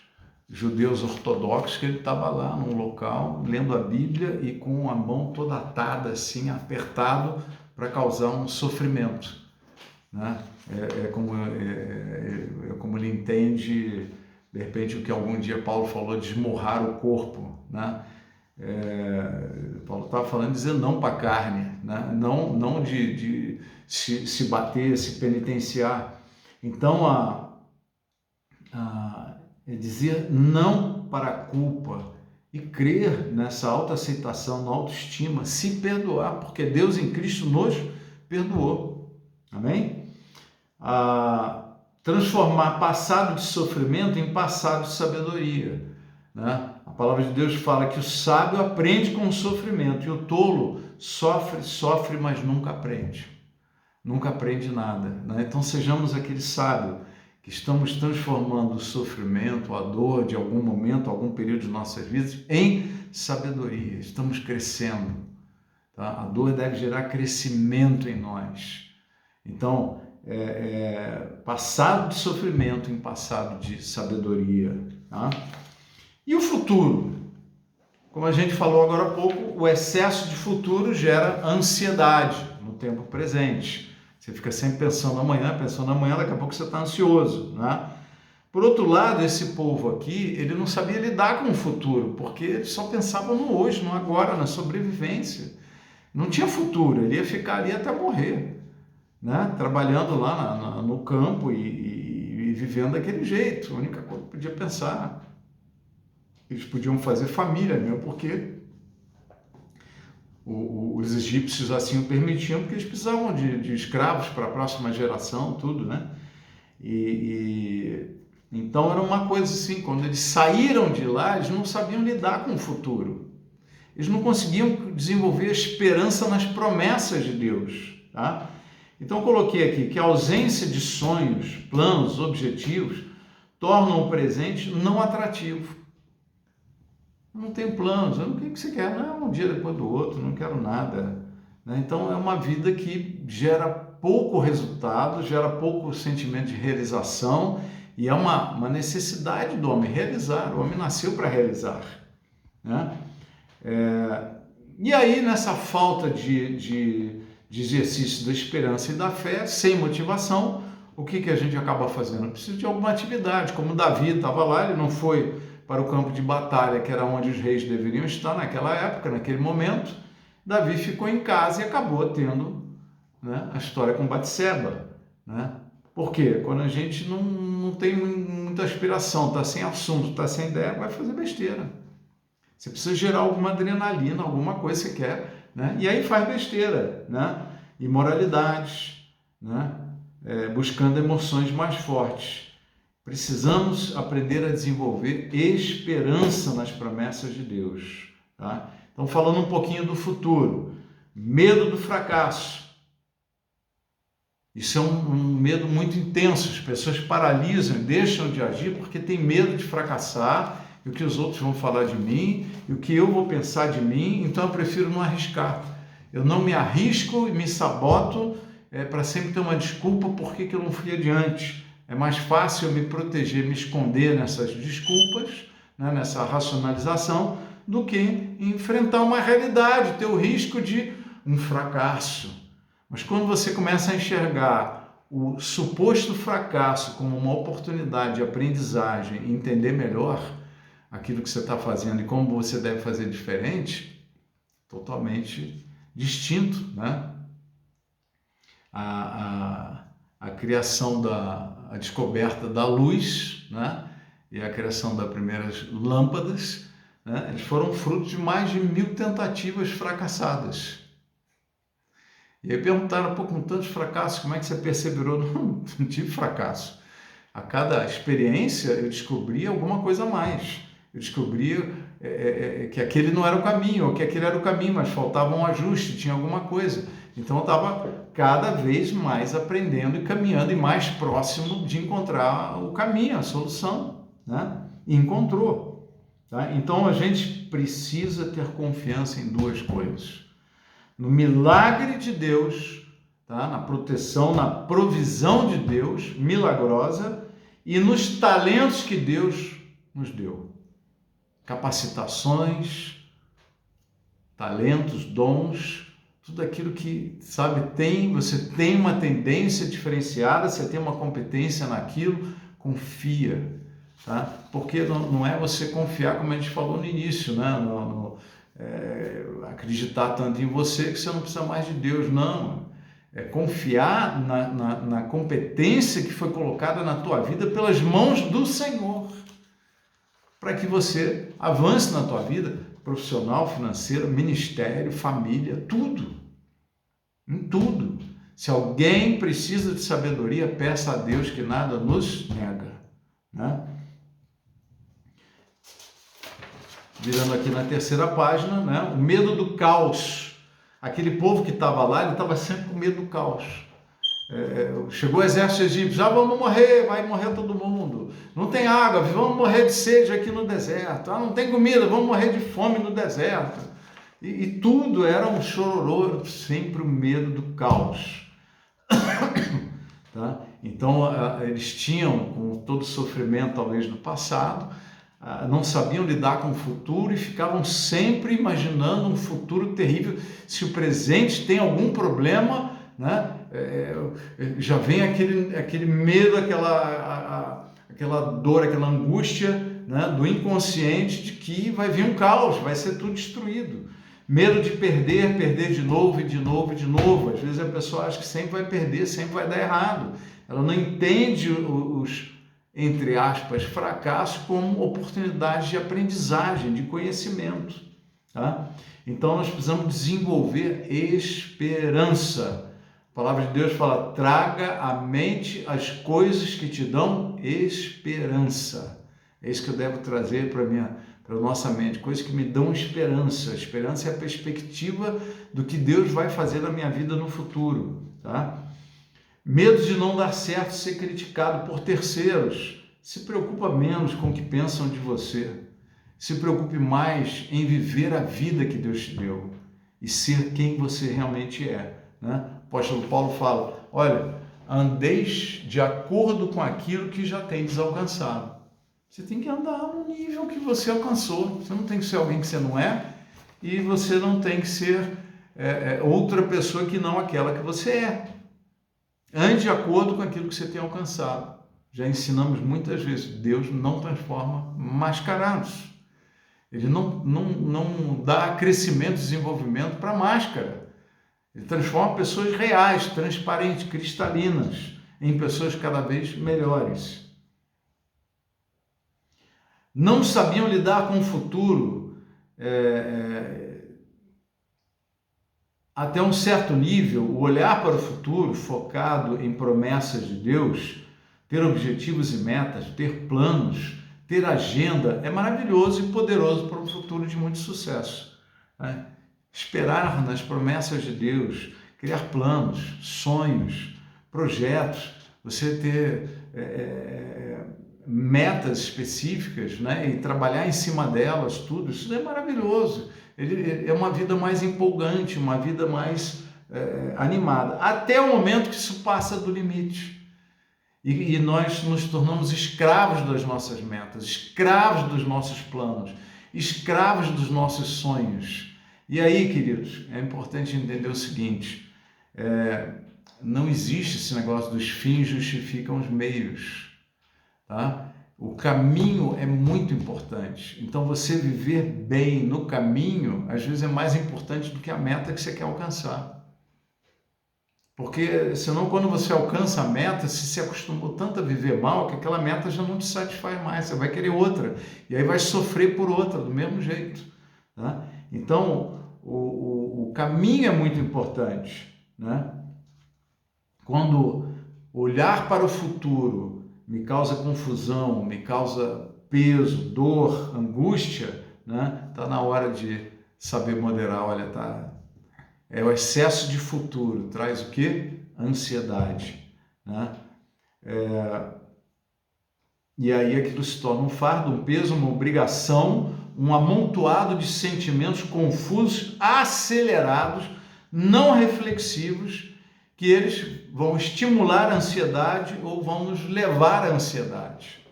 judeus ortodoxos, que ele estava lá num local lendo a Bíblia e com a mão toda atada assim, apertado, para causar um sofrimento, né? Como ele entende, de repente, o que algum dia Paulo falou de esmurrar o corpo, né? Paulo estava falando de dizer não para a carne, né? Não de se bater, se penitenciar. Então, é dizer não para a culpa e crer nessa autoaceitação, na autoestima, se perdoar, porque Deus em Cristo nos perdoou. Amém? Transformar passado de sofrimento em passado de sabedoria, né? A palavra de Deus fala que o sábio aprende com o sofrimento e o tolo sofre, mas nunca aprende. Nunca aprende nada, né? Então sejamos aquele sábio que estamos transformando o sofrimento, a dor de algum momento, algum período de nossas vidas em sabedoria. Estamos crescendo, tá? A dor deve gerar crescimento em nós. Então, passado de sofrimento em passado de sabedoria, tá? E o futuro? Como a gente falou agora há pouco, o excesso de futuro gera ansiedade no tempo presente. Você fica sempre pensando amanhã, daqui a pouco você está ansioso, né? Por outro lado, esse povo aqui, ele não sabia lidar com o futuro, porque ele só pensava no hoje, no agora, na sobrevivência. Não tinha futuro, ele ia ficar ali até morrer, né? Trabalhando lá no campo e vivendo daquele jeito. A única coisa que podia pensar, eles podiam fazer família mesmo, porque os egípcios assim o permitiam, porque eles precisavam de escravos para a próxima geração, tudo, né? Então era uma coisa assim, quando eles saíram de lá, eles não sabiam lidar com o futuro. Eles não conseguiam desenvolver a esperança nas promessas de Deus, tá? Então eu coloquei aqui que a ausência de sonhos, planos, objetivos tornam o presente não atrativo. Não tenho planos, eu não quero o que você quer, não, um dia depois do outro, não quero nada, né? Então é uma vida que gera pouco resultado, gera pouco sentimento de realização e é uma necessidade do homem realizar, o homem nasceu para realizar, né? E aí nessa falta de exercício da esperança e da fé, sem motivação, o que a gente acaba fazendo? Precisa de alguma atividade, como Davi estava lá, ele não foi para o campo de batalha, que era onde os reis deveriam estar naquela época, naquele momento. Davi ficou em casa e acabou tendo, né, a história com Batseba, né? Por quê? Quando a gente não tem muita aspiração, está sem assunto, está sem ideia, vai fazer besteira. Você precisa gerar alguma adrenalina, alguma coisa que você quer, né? E aí faz besteira, né? Imoralidades, né? Buscando emoções mais fortes. Precisamos aprender a desenvolver esperança nas promessas de Deus, tá? Então, falando um pouquinho do futuro, medo do fracasso. Isso é um medo muito intenso, as pessoas paralisam, deixam de agir porque tem medo de fracassar, e o que os outros vão falar de mim, e o que eu vou pensar de mim, então eu prefiro não arriscar. Eu não me arrisco e me saboto para sempre ter uma desculpa por que eu não fui adiante. É mais fácil eu me proteger, me esconder nessas desculpas, né, nessa racionalização, do que enfrentar uma realidade, ter o risco de um fracasso. Mas quando você começa a enxergar o suposto fracasso como uma oportunidade de aprendizagem e entender melhor, aquilo que você está fazendo e como você deve fazer diferente, totalmente distinto, né? A criação a descoberta da luz, né? E a criação das primeiras lâmpadas, né? Eles foram fruto de mais de 1000 tentativas fracassadas. E aí perguntaram, pô, com tantos fracassos, como é que você perseverou? Não tive fracasso. A cada experiência eu descobria alguma coisa a mais. Eu descobria que aquele não era o caminho, ou que aquele era o caminho, mas faltava um ajuste, tinha alguma coisa. Então eu estava cada vez mais aprendendo e caminhando e mais próximo de encontrar o caminho, a solução, né? E encontrou. Tá? Então a gente precisa ter confiança em duas coisas. No milagre de Deus, tá? Na proteção, na provisão de Deus, milagrosa, e nos talentos que Deus nos deu. Capacitações, talentos, dons, tudo aquilo que, sabe, você tem uma tendência diferenciada, você tem uma competência naquilo, confia, tá? Porque não é você confiar, como a gente falou no início, né? Acreditar tanto em você que você não precisa mais de Deus, não. É confiar na competência que foi colocada na tua vida pelas mãos do Senhor, para que você avance na tua vida profissional, financeira, ministério, família, tudo. Em tudo. Se alguém precisa de sabedoria, peça a Deus que nada nos nega, né? Virando aqui na terceira página, né? O medo do caos. Aquele povo que estava lá, ele estava sempre com medo do caos. Chegou o exército egípcio, já vamos morrer, vai morrer todo mundo. Não tem água, vamos morrer de sede aqui no deserto. Não tem comida, vamos morrer de fome no deserto. E tudo era um chororô, sempre o medo do caos. Tá? Então, eles tinham, com todo o sofrimento talvez do passado, não sabiam lidar com o futuro e ficavam sempre imaginando um futuro terrível. Se o presente tem algum problema, né? Já vem aquele medo, aquela dor, aquela angústia, né? Do inconsciente de que vai vir um caos, vai ser tudo destruído. Medo de perder de novo e de novo e de novo. Às vezes a pessoa acha que sempre vai perder, sempre vai dar errado. Ela não entende os, entre aspas, fracassos como oportunidades de aprendizagem, de conhecimento. Tá? Então nós precisamos desenvolver esperança. A palavra de Deus fala, traga à mente as coisas que te dão esperança. É isso que eu devo trazer para a nossa mente, coisas que me dão esperança. A esperança é a perspectiva do que Deus vai fazer na minha vida no futuro. Tá? Medo de não dar certo, ser criticado por terceiros. Se preocupa menos com o que pensam de você. Se preocupe mais em viver a vida que Deus te deu e ser quem você realmente é. Né? O apóstolo Paulo fala, olha, andeis de acordo com aquilo que já tendes alcançado. Você tem que andar no nível que você alcançou. Você não tem que ser alguém que você não é e você não tem que ser outra pessoa que não aquela que você é. Ande de acordo com aquilo que você tem alcançado. Já ensinamos muitas vezes, Deus não transforma mascarados. Ele não dá crescimento, desenvolvimento para máscara. Ele transforma pessoas reais, transparentes, cristalinas, em pessoas cada vez melhores. Não sabiam lidar com o futuro até um certo nível. O olhar para o futuro focado em promessas de Deus, ter objetivos e metas, ter planos, ter agenda, é maravilhoso e poderoso para um futuro de muito sucesso. Né? Esperar nas promessas de Deus, criar planos, sonhos, projetos, você ter metas específicas, né? E trabalhar em cima delas, tudo, isso é maravilhoso. É uma vida mais empolgante, uma vida mais animada, até o momento que isso passa do limite. E nós nos tornamos escravos das nossas metas, escravos dos nossos planos, escravos dos nossos sonhos. E aí, queridos, é importante entender o seguinte, não existe esse negócio dos fins justificam os meios, tá? O caminho é muito importante. Então, você viver bem no caminho, às vezes é mais importante do que a meta que você quer alcançar. Porque senão, quando você alcança a meta, você se acostumou tanto a viver mal que aquela meta já não te satisfaz mais, você vai querer outra. E aí vai sofrer por outra, do mesmo jeito. Tá? Então, o caminho é muito importante. Né? Quando olhar para o futuro me causa confusão, me causa peso, dor, angústia, né? Tá na hora de saber moderar. Olha, tá. É o excesso de futuro, traz o quê? Ansiedade, né? E aí aquilo se torna um fardo, um peso, uma obrigação, um amontoado de sentimentos confusos, acelerados, não reflexivos, que eles vão estimular a ansiedade ou vão nos levar à ansiedade.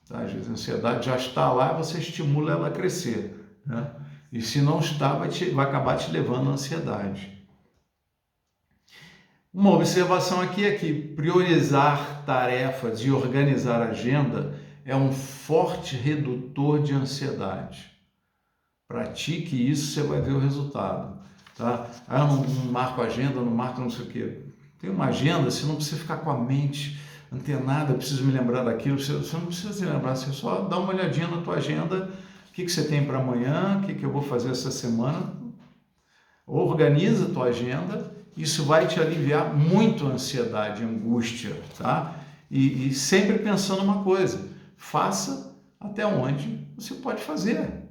Tá? Às vezes a ansiedade já está lá e você estimula ela a crescer. Né? E se não está, vai acabar te levando à ansiedade. Uma observação aqui é que priorizar tarefas e organizar a agenda é um forte redutor de ansiedade. Pratique isso, você vai ver o resultado. Tá? Ah, eu não marco agenda, não marco não sei o quê. Tem uma agenda, você não precisa ficar com a mente antenada, eu preciso me lembrar daquilo, você não precisa se lembrar, você só dá uma olhadinha na tua agenda, o que você tem para amanhã, o que eu vou fazer essa semana, organiza a tua agenda, isso vai te aliviar muito a ansiedade, a angústia, tá? E sempre pensando uma coisa, faça até onde você pode fazer.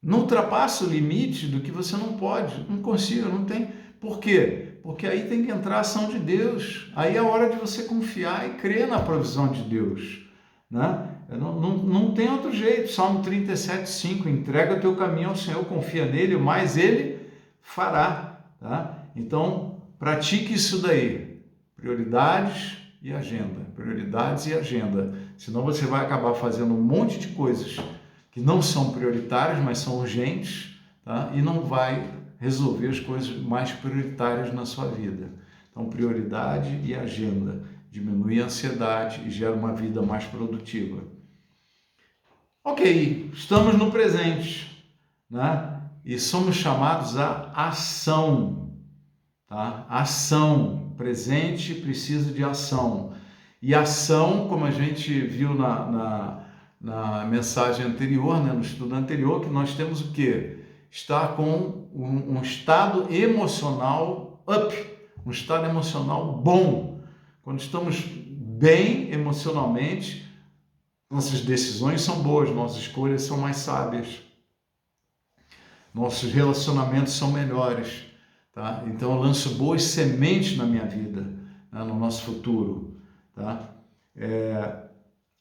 Não ultrapassa o limite do que você não pode, não consiga, não tem. Por quê? Porque aí tem que entrar a ação de Deus. Aí é a hora de você confiar e crer na provisão de Deus. Né? Não tem outro jeito. Salmo 37:5, entrega o teu caminho ao Senhor, confia nele, o mais ele fará. Tá? Então, pratique isso daí. Prioridades e agenda. Prioridades e agenda. Senão você vai acabar fazendo um monte de coisas que não são prioritárias, mas são urgentes, tá? E não vai resolver as coisas mais prioritárias na sua vida. Então, prioridade e agenda. Diminui a ansiedade e gera uma vida mais produtiva. Ok, estamos no presente, né? E somos chamados à ação, tá? Ação. Presente precisa de ação. E ação, como a gente viu na mensagem anterior, né, no estudo anterior, que nós temos o quê? Estar com um estado emocional up, um estado emocional bom. Quando estamos bem emocionalmente, nossas decisões são boas, nossas escolhas são mais sábias, nossos relacionamentos são melhores. Tá? Então eu lanço boas sementes na minha vida, né, no nosso futuro. Tá?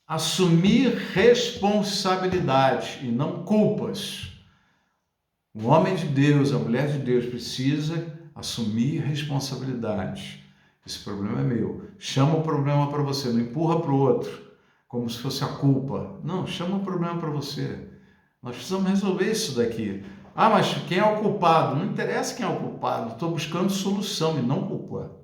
Assumir responsabilidade e não culpas. O homem de Deus, a mulher de Deus precisa assumir responsabilidade. Esse problema é meu. Chama o problema para você, não empurra para o outro, como se fosse a culpa. Não, chama o problema para você. Nós precisamos resolver isso daqui. Ah, mas quem é o culpado? Não interessa quem é o culpado. Estou buscando solução e não culpa.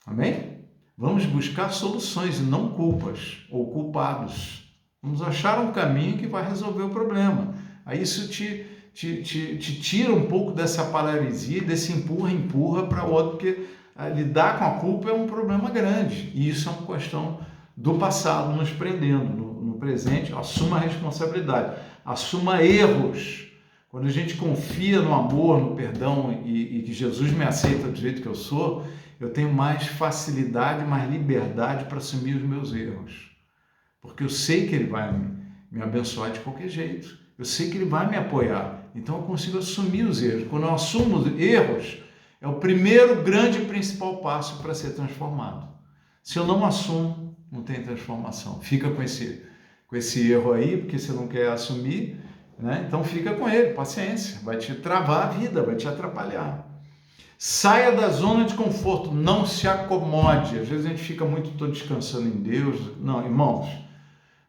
Amém? Vamos buscar soluções e não culpas ou culpados. Vamos achar um caminho que vai resolver o problema. Aí isso te tira um pouco dessa paralisia, desse empurra para o outro, porque lidar com a culpa é um problema grande. E isso é uma questão do passado nos prendendo. No presente, assuma a responsabilidade, assuma erros. Quando a gente confia no amor, no perdão e que Jesus me aceita do jeito que eu sou, eu tenho mais facilidade, mais liberdade para assumir os meus erros. Porque eu sei que Ele vai me abençoar de qualquer jeito. Eu sei que Ele vai me apoiar. Então eu consigo assumir os erros. Quando eu assumo os erros, é o primeiro grande e principal passo para ser transformado. Se eu não assumo, não tem transformação. Fica com esse erro aí, porque você não quer assumir, né? Então fica com ele, paciência. Vai te travar a vida, vai te atrapalhar. Saia da zona de conforto, não se acomode. Às vezes a gente fica muito todo descansando em Deus. Não, irmãos,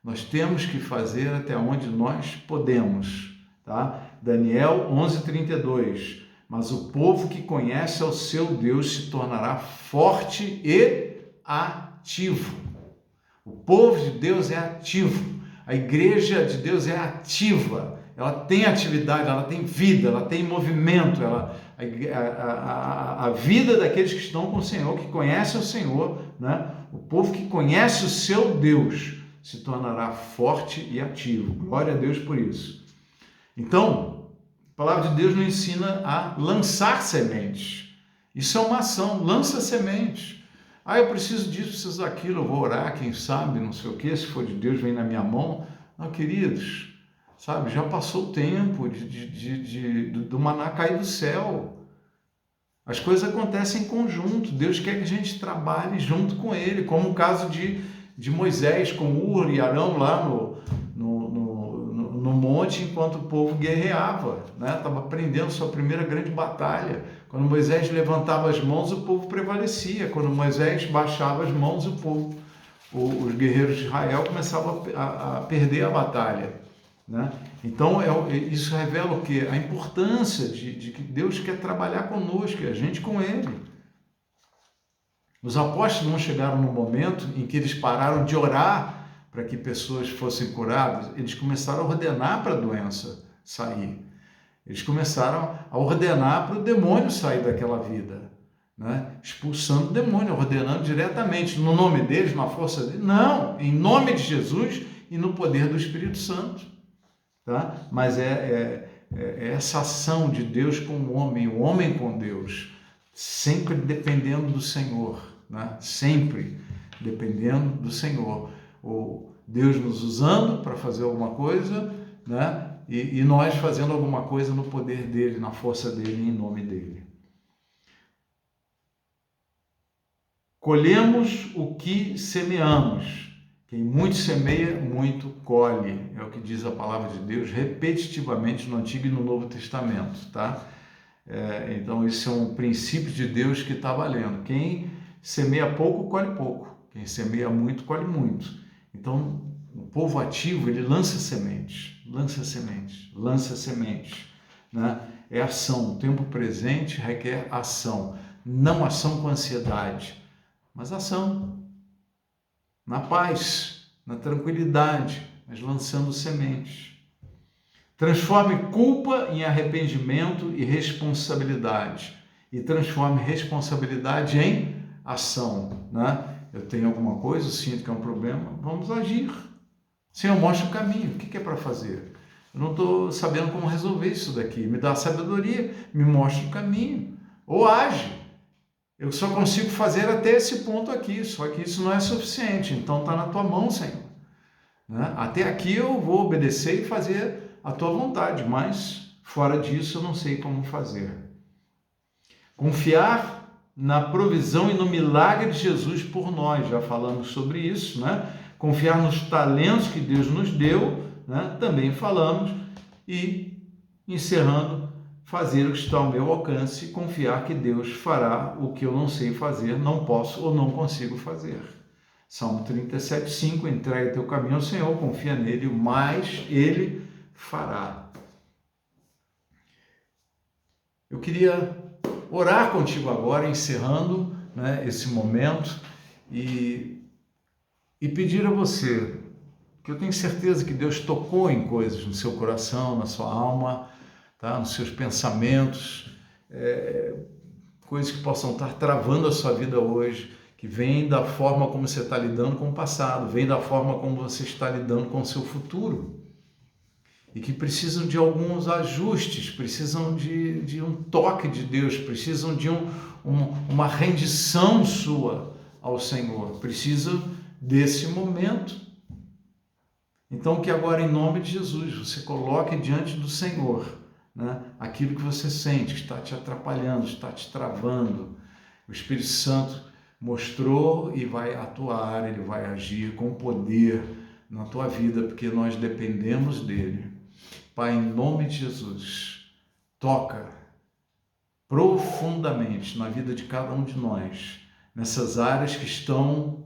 nós temos que fazer até onde nós podemos, tá? Daniel 11:32. Mas o povo que conhece ao seu Deus se tornará forte e ativo. O povo de Deus é ativo, a igreja de Deus é ativa, ela tem atividade, ela tem vida, ela tem movimento, a vida daqueles que estão com o Senhor, que conhecem o Senhor, né? O povo que conhece o seu Deus se tornará forte e ativo. Glória a Deus por isso. Então, a palavra de Deus nos ensina a lançar sementes. Isso é uma ação, lança sementes. Eu preciso disso, preciso daquilo, eu vou orar, quem sabe, não sei o quê, se for de Deus, vem na minha mão. Não, queridos, sabe, já passou o tempo do maná cair do céu. As coisas acontecem em conjunto. Deus quer que a gente trabalhe junto com Ele, como o caso de Moisés com Ur e Arão lá no monte, enquanto o povo guerreava, né? Estava aprendendo sua primeira grande batalha. Quando Moisés levantava as mãos, o povo prevalecia. Quando Moisés baixava as mãos, os guerreiros de Israel começavam a perder a batalha, né? Então, isso revela o quê? A importância de que Deus quer trabalhar conosco e a gente com Ele. Os apóstolos não chegaram no momento em que eles pararam de orar para que pessoas fossem curadas, eles começaram a ordenar para a doença sair. Eles começaram a ordenar para o demônio sair daquela vida, né? Expulsando o demônio, ordenando diretamente, no nome deles, na força deles. Não, em nome de Jesus e no poder do Espírito Santo. Tá? Mas é essa ação de Deus com o homem com Deus, sempre dependendo do Senhor, né? Sempre dependendo do Senhor. Deus nos usando para fazer alguma coisa, né? E nós fazendo alguma coisa no poder dele, na força dele, em nome dele. Colhemos o que semeamos. Quem muito semeia, muito colhe. É o que diz a palavra de Deus repetitivamente no Antigo e no Novo Testamento, tá? Então, esse é um princípio de Deus que está valendo. Quem semeia pouco, colhe pouco. Quem semeia muito, colhe muito. Então, o povo ativo, ele lança sementes, né? É ação. O tempo presente requer ação. Não ação com ansiedade, mas ação. Na paz, na tranquilidade, mas lançando sementes. Transforme culpa em arrependimento e responsabilidade. E transforme responsabilidade em ação, né? Eu tenho alguma coisa, eu sinto que é um problema, vamos agir. Senhor, mostra o caminho, o que é para fazer? Eu não estou sabendo como resolver isso daqui. Me dá sabedoria, me mostra o caminho. Ou age. Eu só consigo fazer até esse ponto aqui, só que isso não é suficiente, então está na tua mão, Senhor. Né? Até aqui eu vou obedecer e fazer a tua vontade, mas fora disso eu não sei como fazer. Confiar na provisão e no milagre de Jesus por nós, já falamos sobre isso, né? Confiar nos talentos que Deus nos deu, né? Também falamos, e encerrando, fazer o que está ao meu alcance, confiar que Deus fará o que eu não sei fazer, não posso ou não consigo fazer. Salmo 37:5, entrega teu caminho ao Senhor, confia nele, mas Ele fará. Eu queria orar contigo agora, encerrando, né, esse momento, e pedir a você, que eu tenho certeza que Deus tocou em coisas no seu coração, na sua alma, tá, nos seus pensamentos, coisas que possam estar travando a sua vida hoje, que vem da forma como você está lidando com o passado, vem da forma como você está lidando com o seu futuro, e que precisam de alguns ajustes, precisam de um toque de Deus, precisam de uma rendição sua ao Senhor, precisam desse momento. Então, que agora, em nome de Jesus, você coloque diante do Senhor, né, aquilo que você sente, que está te atrapalhando, está te travando. O Espírito Santo mostrou e vai atuar, ele vai agir com poder na tua vida, porque nós dependemos dele. Pai, em nome de Jesus, toca profundamente na vida de cada um de nós, nessas áreas que estão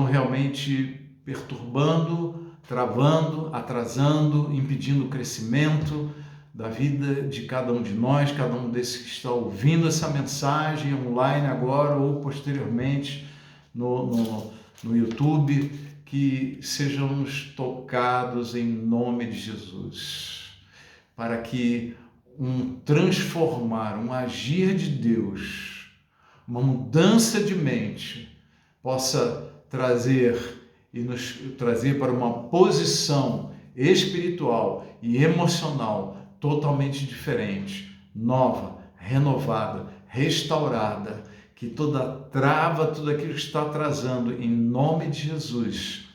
realmente perturbando, travando, atrasando, impedindo o crescimento da vida de cada um de nós, cada um desses que está ouvindo essa mensagem online agora ou posteriormente no no YouTube, que sejamos tocados em nome de Jesus, para que um transformar, um agir de Deus, uma mudança de mente possa trazer e nos trazer para uma posição espiritual e emocional totalmente diferente, nova, renovada, restaurada, que toda trava, tudo aquilo que está atrasando, em nome de Jesus,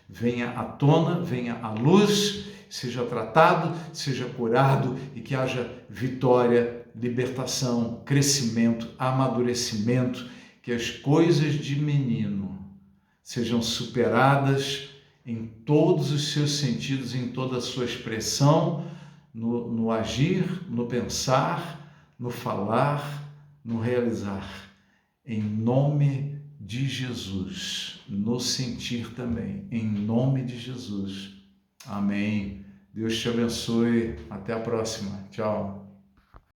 venha à tona, venha à luz, seja tratado, seja curado e que haja vitória, libertação, crescimento, amadurecimento, que as coisas de menino sejam superadas em todos os seus sentidos, em toda a sua expressão, no agir, no pensar, no falar, no realizar. Em nome de Jesus, no sentir também, em nome de Jesus. Amém. Deus te abençoe. Até a próxima. Tchau.